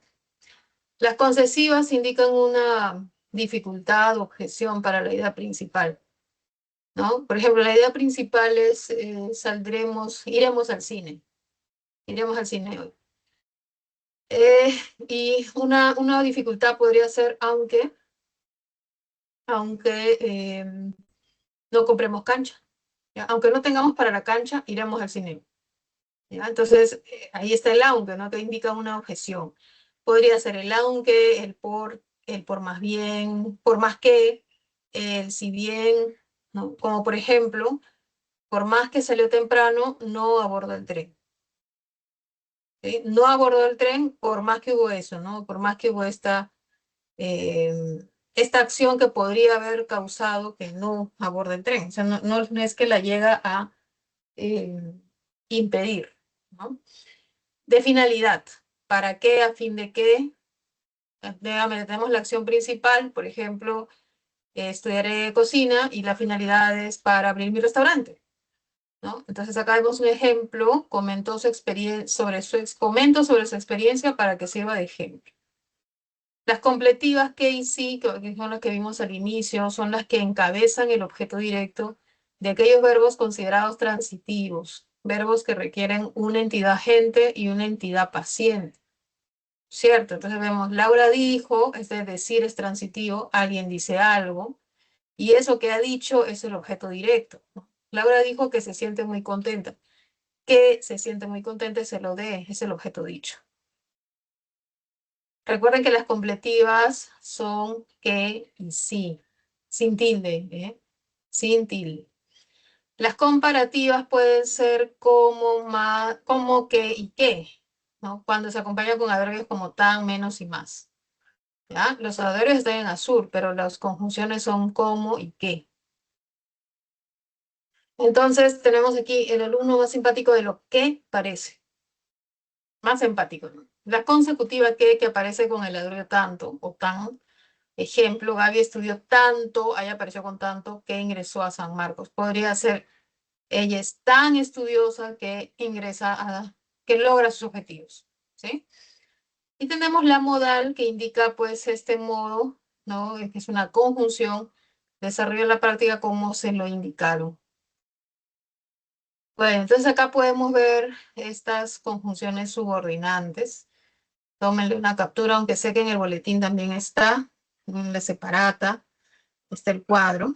Speaker 1: Las concesivas indican una dificultad o objeción para la idea principal, ¿no? Por ejemplo, la idea principal es iremos al cine hoy. Y una dificultad podría ser aunque no compremos cancha, ¿ya? Aunque no tengamos para la cancha, iremos al cine, ¿ya? Entonces, ahí está el aunque, ¿no? Que indica una objeción. Podría ser el aunque, el por más bien, por más que, el si bien, ¿no? Como por ejemplo, por más que salió temprano, no abordó el tren. ¿Sí? No abordó el tren por más que hubo eso, ¿no? Por más que hubo eh, esta acción que podría haber causado que no aborde el tren. O sea, no es que la llega a eh, impedir, ¿no? De finalidad, ¿para qué, a fin de qué? Nuevamente tenemos la acción principal, por ejemplo, estudiaré cocina y la finalidad es para abrir mi restaurante, ¿no? Entonces acá vemos un ejemplo, comentó su experiencia comento sobre su experiencia para que sirva de ejemplo. Las completivas que y sí, que son las que vimos al inicio, son las que encabezan el objeto directo de aquellos verbos considerados transitivos, verbos que requieren una entidad agente y una entidad paciente, ¿cierto? Entonces vemos, Laura dijo, es decir, es transitivo, alguien dice algo, y eso que ha dicho es el objeto directo, ¿no? Laura dijo que se siente muy contenta. Que se siente muy contenta es el OD, es el objeto dicho. Recuerden que las completivas son que y sí, sin tilde, ¿eh? Sin tilde. Las comparativas pueden ser como, más, como que y qué, ¿no? Cuando se acompañan con adverbios como tan, menos y más. ¿Ya? Los adverbios están en azul, pero las conjunciones son como y qué. Entonces tenemos aquí el alumno más simpático de lo que parece. Más empático, ¿no? La consecutiva que aparece con el adverbio tanto o tan. Ejemplo, Gaby estudió tanto, ahí apareció con tanto, que ingresó a San Marcos. Podría ser, ella es tan estudiosa que ingresa a, que logra sus objetivos, ¿sí? Y tenemos la modal que indica pues este modo, ¿no? Que es una conjunción, desarrollo la práctica como se lo indicaron. Bueno, entonces acá podemos ver estas conjunciones subordinantes. Tómenle una captura, aunque sé que en el boletín también está, en la separata, está el cuadro.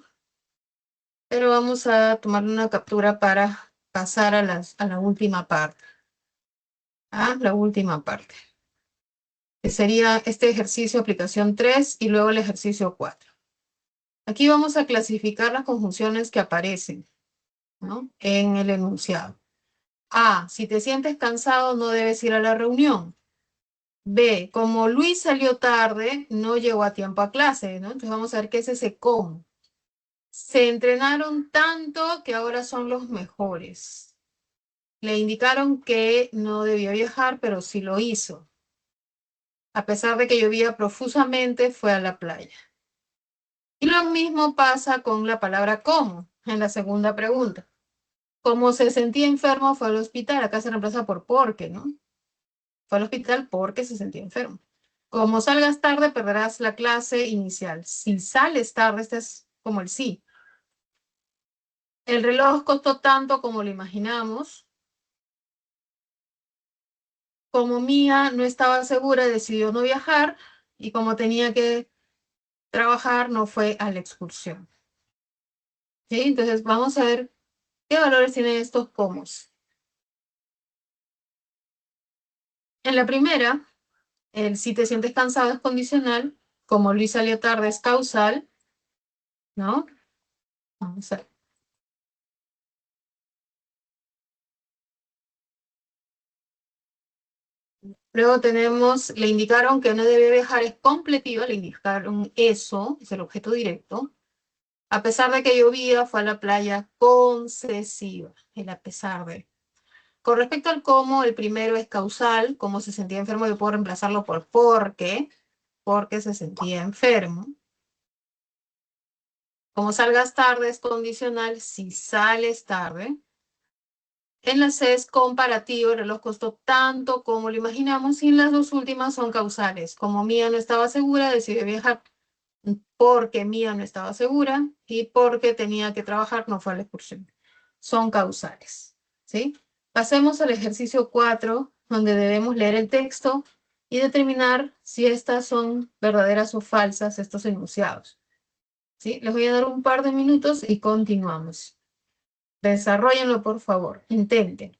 Speaker 1: Pero vamos a tomar una captura para pasar a la última parte. A la última parte. Que sería este ejercicio aplicación 3 y luego el ejercicio 4. Aquí vamos a clasificar las conjunciones que aparecen, ¿no? En el enunciado. A, si te sientes cansado no debes ir a la reunión. B, como Luis salió tarde, no llegó a tiempo a clase, ¿no? Entonces vamos a ver qué es ese cómo. Se entrenaron tanto que ahora son los mejores. Le indicaron que no debía viajar, pero sí lo hizo. A pesar de que llovía profusamente, fue a la playa. Y lo mismo pasa con la palabra cómo, en la segunda pregunta. Como se sentía enfermo, fue al hospital. Acá se reemplaza por porque, ¿no? Fue al hospital porque se sentía enfermo. Como salgas tarde, perderás la clase inicial. Si sales tarde, este es como el sí. El reloj costó tanto como lo imaginamos. Como Mía no estaba segura, decidió no viajar y como tenía que trabajar, no fue a la excursión. ¿Sí? Entonces vamos a ver qué valores tienen estos comos. En la primera, el si te sientes cansado es condicional, como Luis salió tarde es causal, ¿no? Vamos a ver. Luego tenemos, le indicaron que no debe viajar, es completiva, le indicaron eso, es el objeto directo. A pesar de que llovía, fue a la playa concesiva, el a pesar de. Con respecto al cómo, el primero es causal, como se sentía enfermo, yo puedo reemplazarlo por porque se sentía enfermo. Como salgas tarde es condicional, si sales tarde. En la C es comparativo, el reloj costó tanto como lo imaginamos, y en las dos últimas son causales. Como Mía no estaba segura, decidió viajar porque Mía no estaba segura y porque tenía que trabajar, no fue a la excursión. Son causales, ¿sí? Pasemos al ejercicio 4, donde debemos leer el texto y determinar si estas son verdaderas o falsas, estos enunciados, ¿sí? Les voy a dar un par de minutos y continuamos. Desarróllenlo, por favor. Intenten.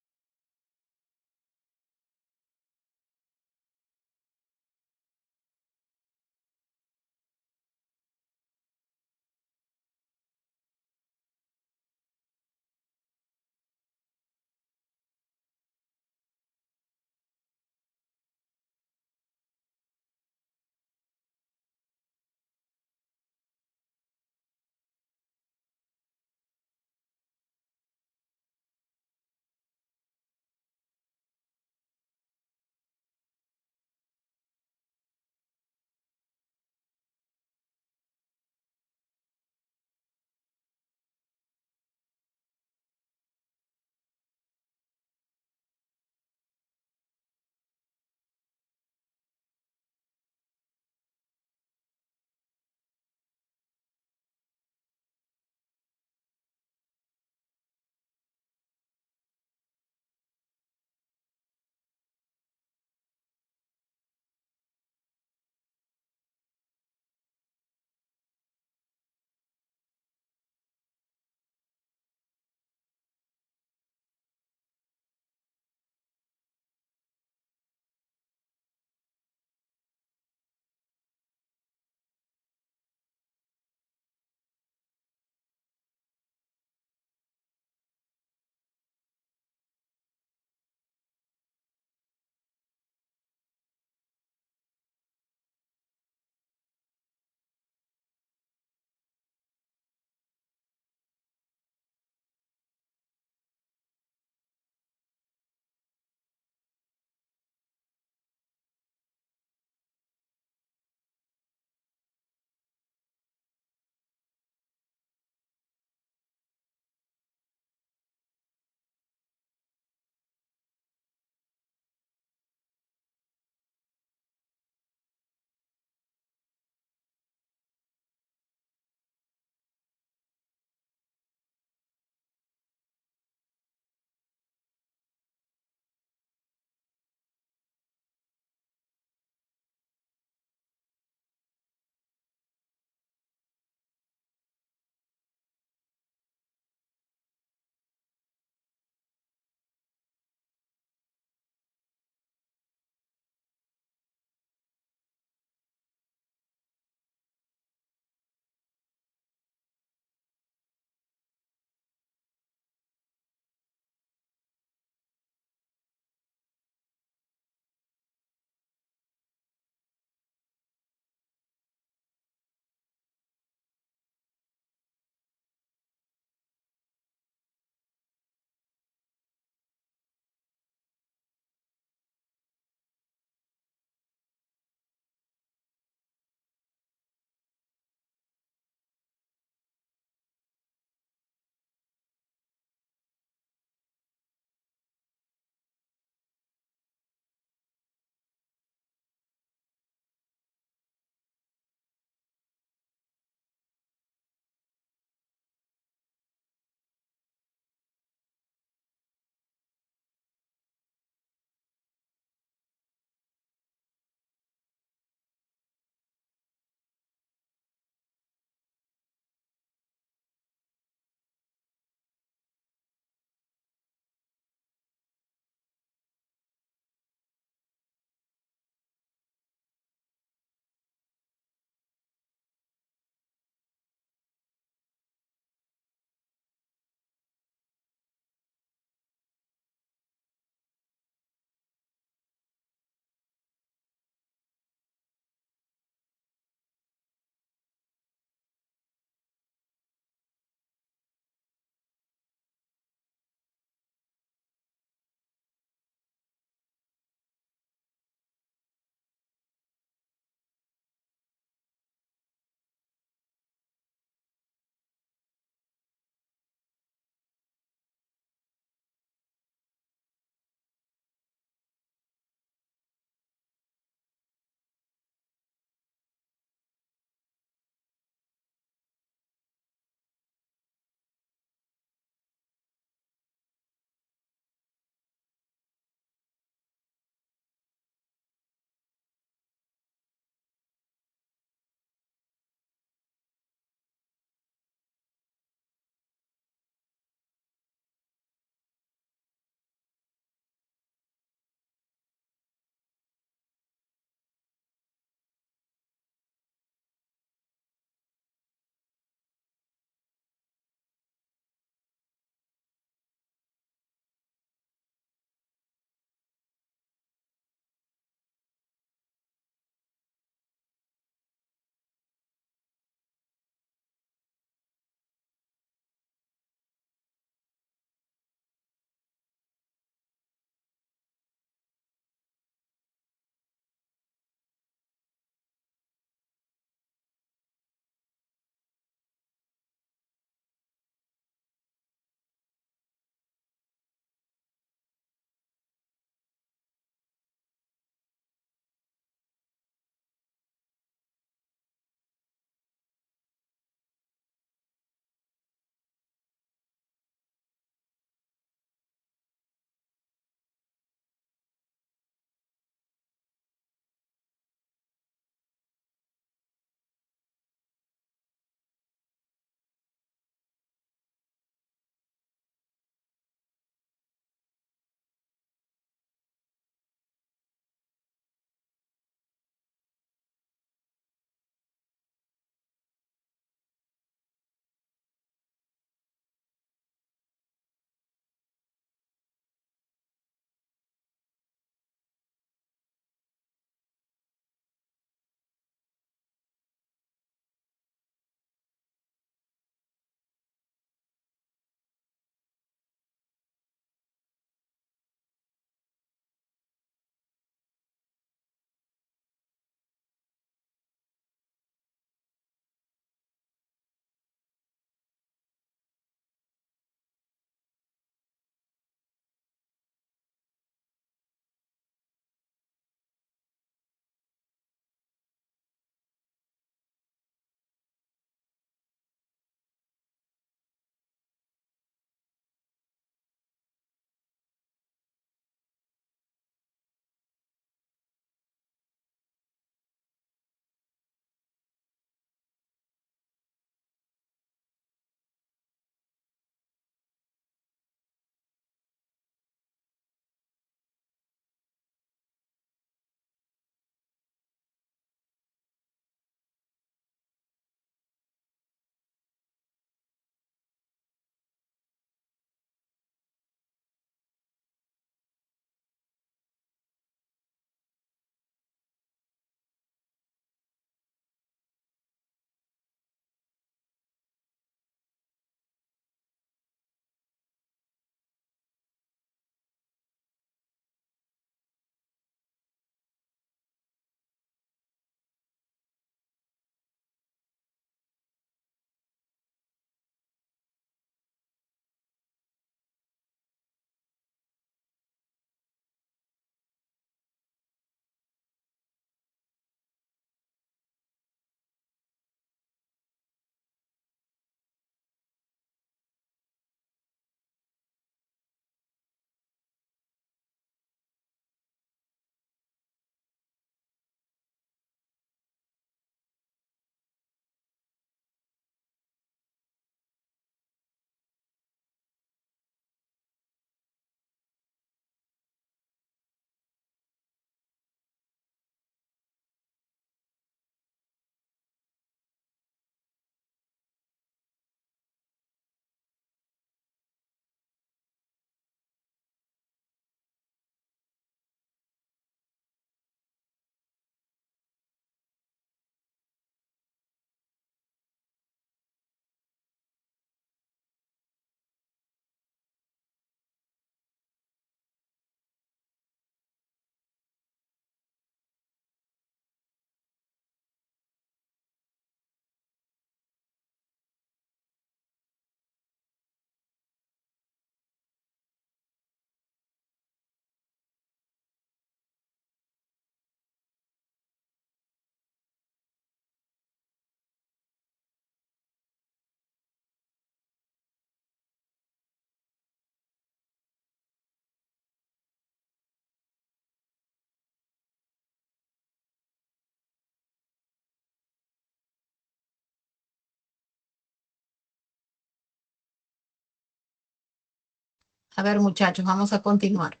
Speaker 1: A ver, muchachos, vamos a continuar.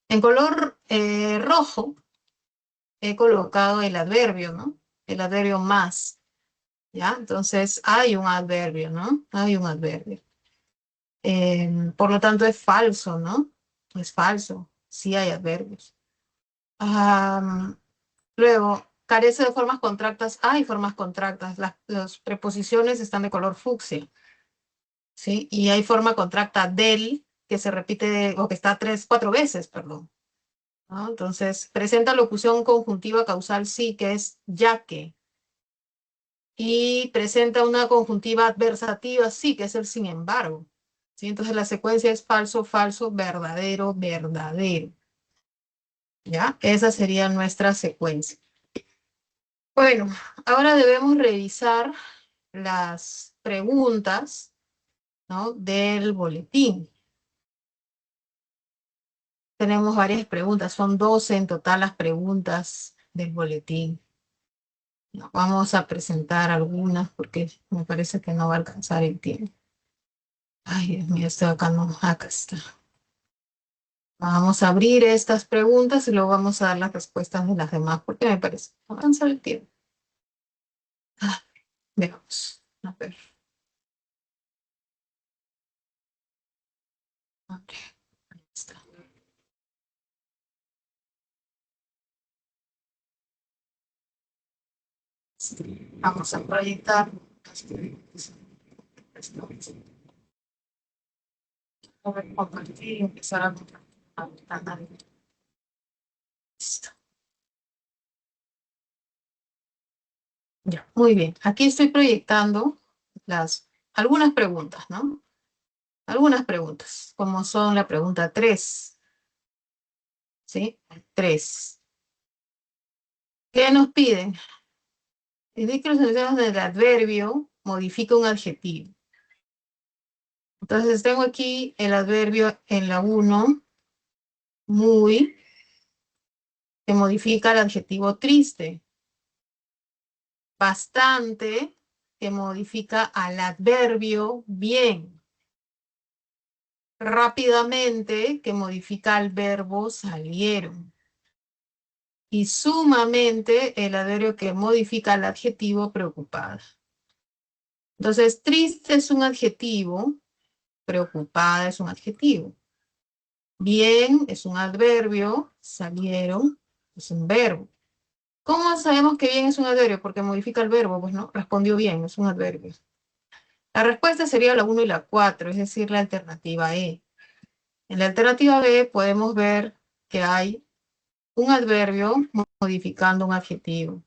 Speaker 1: En color rojo he colocado el adverbio, ¿no? El adverbio más, ¿ya? Entonces, hay un adverbio, ¿no? Hay un adverbio. Por lo tanto, es falso, ¿no? Es falso. Sí hay adverbios. Luego, carece de formas contractas. Hay formas contractas. Las preposiciones están de color fucsia, ¿sí? Y hay forma contracta del, que se repite, o que está cuatro veces, perdón, ¿no? Entonces, presenta locución conjuntiva causal sí, que es ya que. Y presenta una conjuntiva adversativa sí, que es el sin embargo. ¿Sí? Entonces, la secuencia es falso, falso, verdadero, verdadero. ¿Ya? Esa sería nuestra secuencia. Bueno, ahora debemos revisar las preguntas, ¿no? Del boletín. Tenemos varias preguntas, son 12 en total las preguntas del boletín. No, vamos a presentar algunas porque me parece que no va a alcanzar el tiempo. Ay, Dios mío, estoy acá, no, acá está. Vamos a abrir estas preguntas y luego vamos a dar las respuestas de las demás porque me parece que no va a alcanzar el tiempo. Ah, veamos. A ver. Ok, ahí está. Vamos a proyectar. Voy a compartir y empezar a compartir la ventana. Listo. Ya, muy bien. Aquí estoy proyectando algunas preguntas, ¿no? Algunas preguntas, como son la pregunta 3, ¿sí? 3. ¿Qué nos piden? Indique los enunciados del adverbio, modifica un adjetivo. Entonces tengo aquí el adverbio en la 1, muy, que modifica el adjetivo triste. Bastante, que modifica al adverbio bien. Rápidamente, que modifica al verbo salieron. Y sumamente, el adverbio que modifica el adjetivo preocupada. Entonces, triste es un adjetivo, preocupada es un adjetivo. Bien es un adverbio, salieron es un verbo. ¿Cómo sabemos que bien es un adverbio? Porque modifica el verbo, pues no, respondió bien, es un adverbio. La respuesta sería la 1 y la 4, es decir, la alternativa E. En la alternativa B podemos ver que hay un adverbio modificando un adjetivo.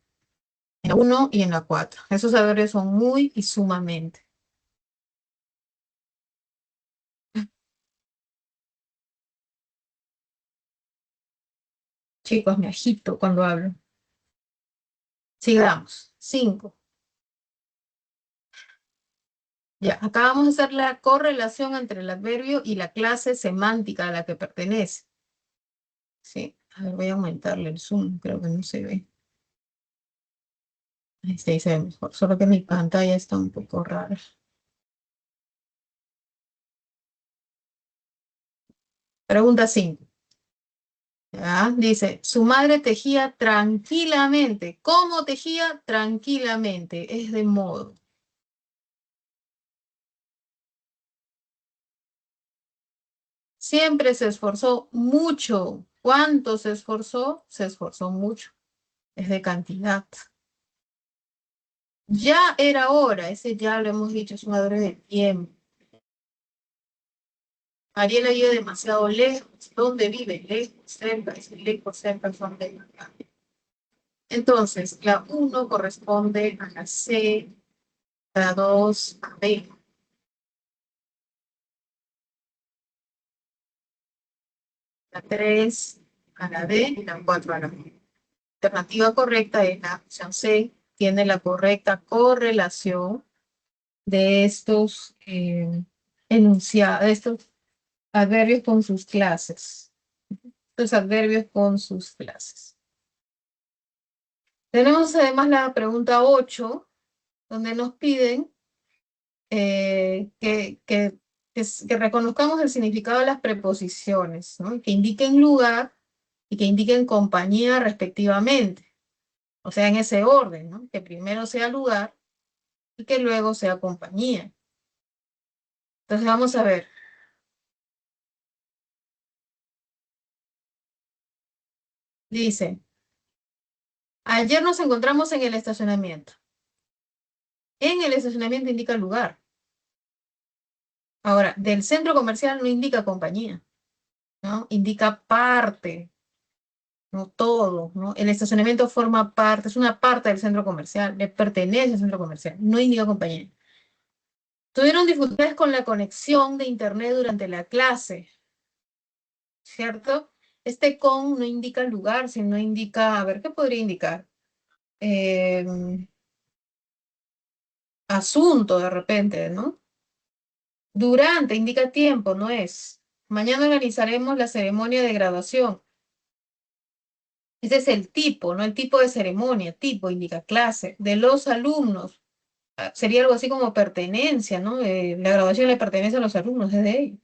Speaker 1: En la 1 y en la 4. Esos adverbios son muy y sumamente. Chicos, me agito cuando hablo. Sigamos. 5. Ya, acá vamos a hacer la correlación entre el adverbio y la clase semántica a la que pertenece. Sí, a ver, voy a aumentarle el zoom, creo que no se ve. Ahí se ve mejor, solo que mi pantalla está un poco rara. Pregunta 5. ¿Ya? Dice, su madre tejía tranquilamente. ¿Cómo tejía? Tranquilamente, es de modo. Siempre se esforzó mucho. ¿Cuánto se esforzó? Se esforzó mucho. Es de cantidad. Ya era hora, ese ya lo hemos dicho, es un adverbio de tiempo. Mariela vive demasiado lejos. ¿Dónde vive? Lejos, cerca, es lejos, cerca, son de acá. Entonces, la 1 corresponde a la C, la 2 a B, la 3 a la D y la 4 a la B. La alternativa correcta es la opción C, tiene la correcta correlación de estos enunciados, de estos adverbios con sus clases. Estos adverbios con sus clases. Tenemos además la pregunta 8, donde nos piden que que reconozcamos el significado de las preposiciones, ¿no? Que indiquen lugar y que indiquen compañía respectivamente. O sea, en ese orden, ¿no? Que primero sea lugar y que luego sea compañía. Entonces vamos a ver. Dice, ayer nos encontramos en el estacionamiento. En el estacionamiento indica lugar. Ahora, del centro comercial no indica compañía, ¿no? Indica parte, no todo, ¿no? El estacionamiento forma parte, es una parte del centro comercial, le pertenece al centro comercial, no indica compañía. Tuvieron dificultades con la conexión de internet durante la clase, ¿cierto? Este con no indica lugar, sino indica, a ver, ¿qué podría indicar? Asunto de repente, ¿no? Durante indica tiempo, no es. Mañana organizaremos la ceremonia de graduación. Ese es el tipo, ¿no? El tipo de ceremonia, tipo indica clase. De los alumnos, sería algo así como pertenencia, ¿no? La graduación le pertenece a los alumnos, es de ellos.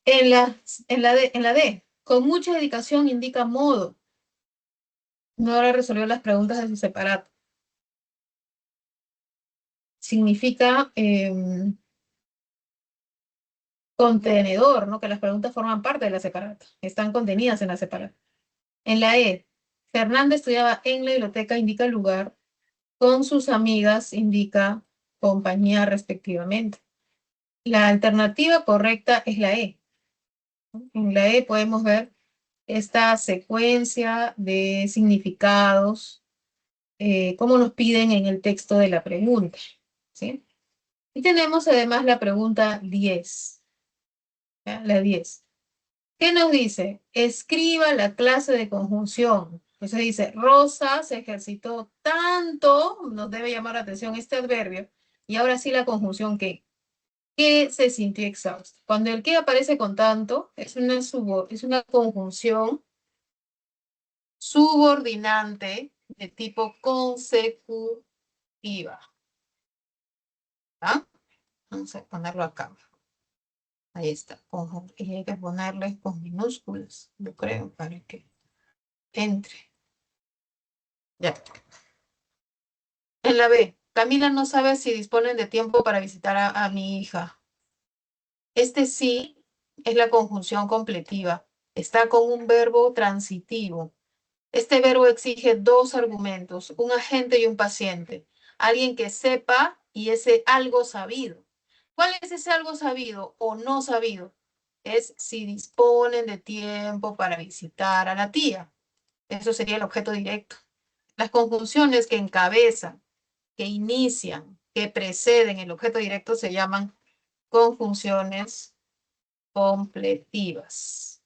Speaker 1: En la D, con mucha dedicación indica modo. No ahora resolvió las preguntas de su separato. Significa contenedor, ¿no? Que las preguntas forman parte de la separata, están contenidas en la separata. En la E, Fernanda estudiaba en la biblioteca, indica lugar, con sus amigas indica compañía respectivamente. La alternativa correcta es la E. En la E podemos ver esta secuencia de significados, como nos piden en el texto de la pregunta, ¿sí? Y tenemos además la pregunta 10, ¿ya? La 10. ¿Qué nos dice? Escriba la clase de conjunción. Entonces dice, Rosa se ejercitó tanto, nos debe llamar la atención este adverbio, y ahora sí la conjunción que se sintió exhausta. Cuando el que aparece con tanto, es una conjunción subordinante de tipo consecutiva. ¿Ah? Vamos a ponerlo acá. Ahí está. Y hay que ponerle con minúsculas, yo creo, para que entre. Ya. En la B, Camila no sabe si disponen de tiempo para visitar a mi hija. Este sí es la conjunción completiva. Está con un verbo transitivo. Este verbo exige dos argumentos, un agente y un paciente. Alguien que sepa y ese algo sabido. ¿Cuál es ese algo sabido o no sabido? Es si disponen de tiempo para visitar a la tía. Eso sería el objeto directo. Las conjunciones que encabezan, que inician, que preceden el objeto directo se llaman conjunciones completivas.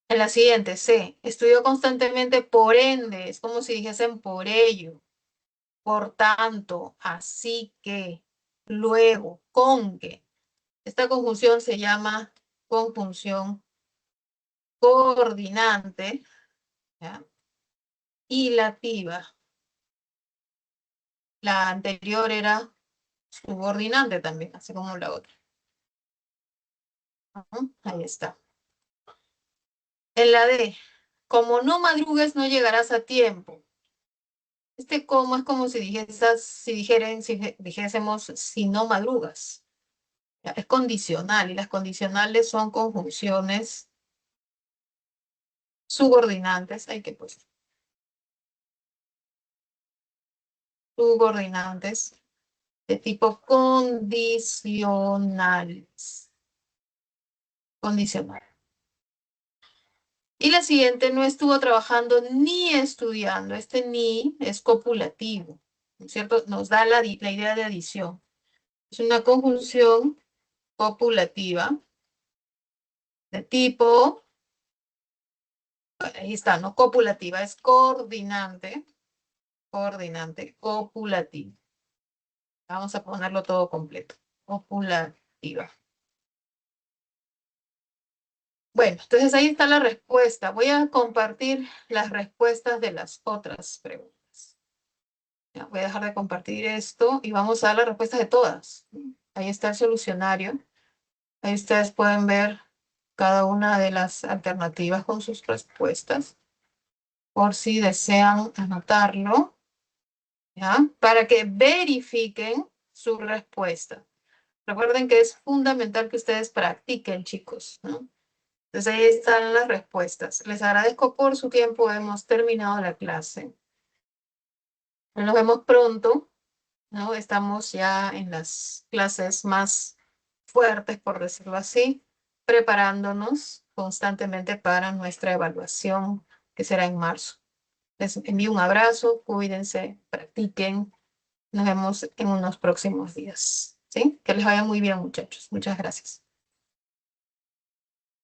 Speaker 1: En la siguiente, C, estudió constantemente, por ende, es como si dijesen por ello, por tanto, así que, luego, con que. Esta conjunción se llama conjunción coordinante, ¿ya? Hilativa. La anterior era subordinante también, así como la otra. Ahí está. En la D, como no madrugues, no llegarás a tiempo. Este como es como si dijésemos si no madrugas. ¿Ya? Es condicional y las condicionales son conjunciones subordinantes. Hay que pues subordinantes de tipo condicionales. Condicional. Y la siguiente, no estuvo trabajando ni estudiando. Este ni es copulativo, ¿no es cierto? Nos da la idea de adición. Es una conjunción copulativa de tipo, ahí está, ¿no? Copulativa, es coordinante, copulativa. Vamos a ponerlo todo completo. Copulativa. Bueno, entonces ahí está la respuesta. Voy a compartir las respuestas de las otras preguntas. Ya, voy a dejar de compartir esto y vamos a dar las respuestas de todas. Ahí está el solucionario. Ahí ustedes pueden ver cada una de las alternativas con sus respuestas, por si desean anotarlo, ¿ya? Para que verifiquen su respuesta. Recuerden que es fundamental que ustedes practiquen, chicos, ¿no? Entonces ahí están las respuestas. Les agradezco por su tiempo. Hemos terminado la clase. Nos vemos pronto, ¿no? Estamos ya en las clases más fuertes, por decirlo así, preparándonos constantemente para nuestra evaluación, que será en marzo. Les envío un abrazo, cuídense, practiquen. Nos vemos en unos próximos días. ¿Sí? Que les vaya muy bien, muchachos. Muchas gracias.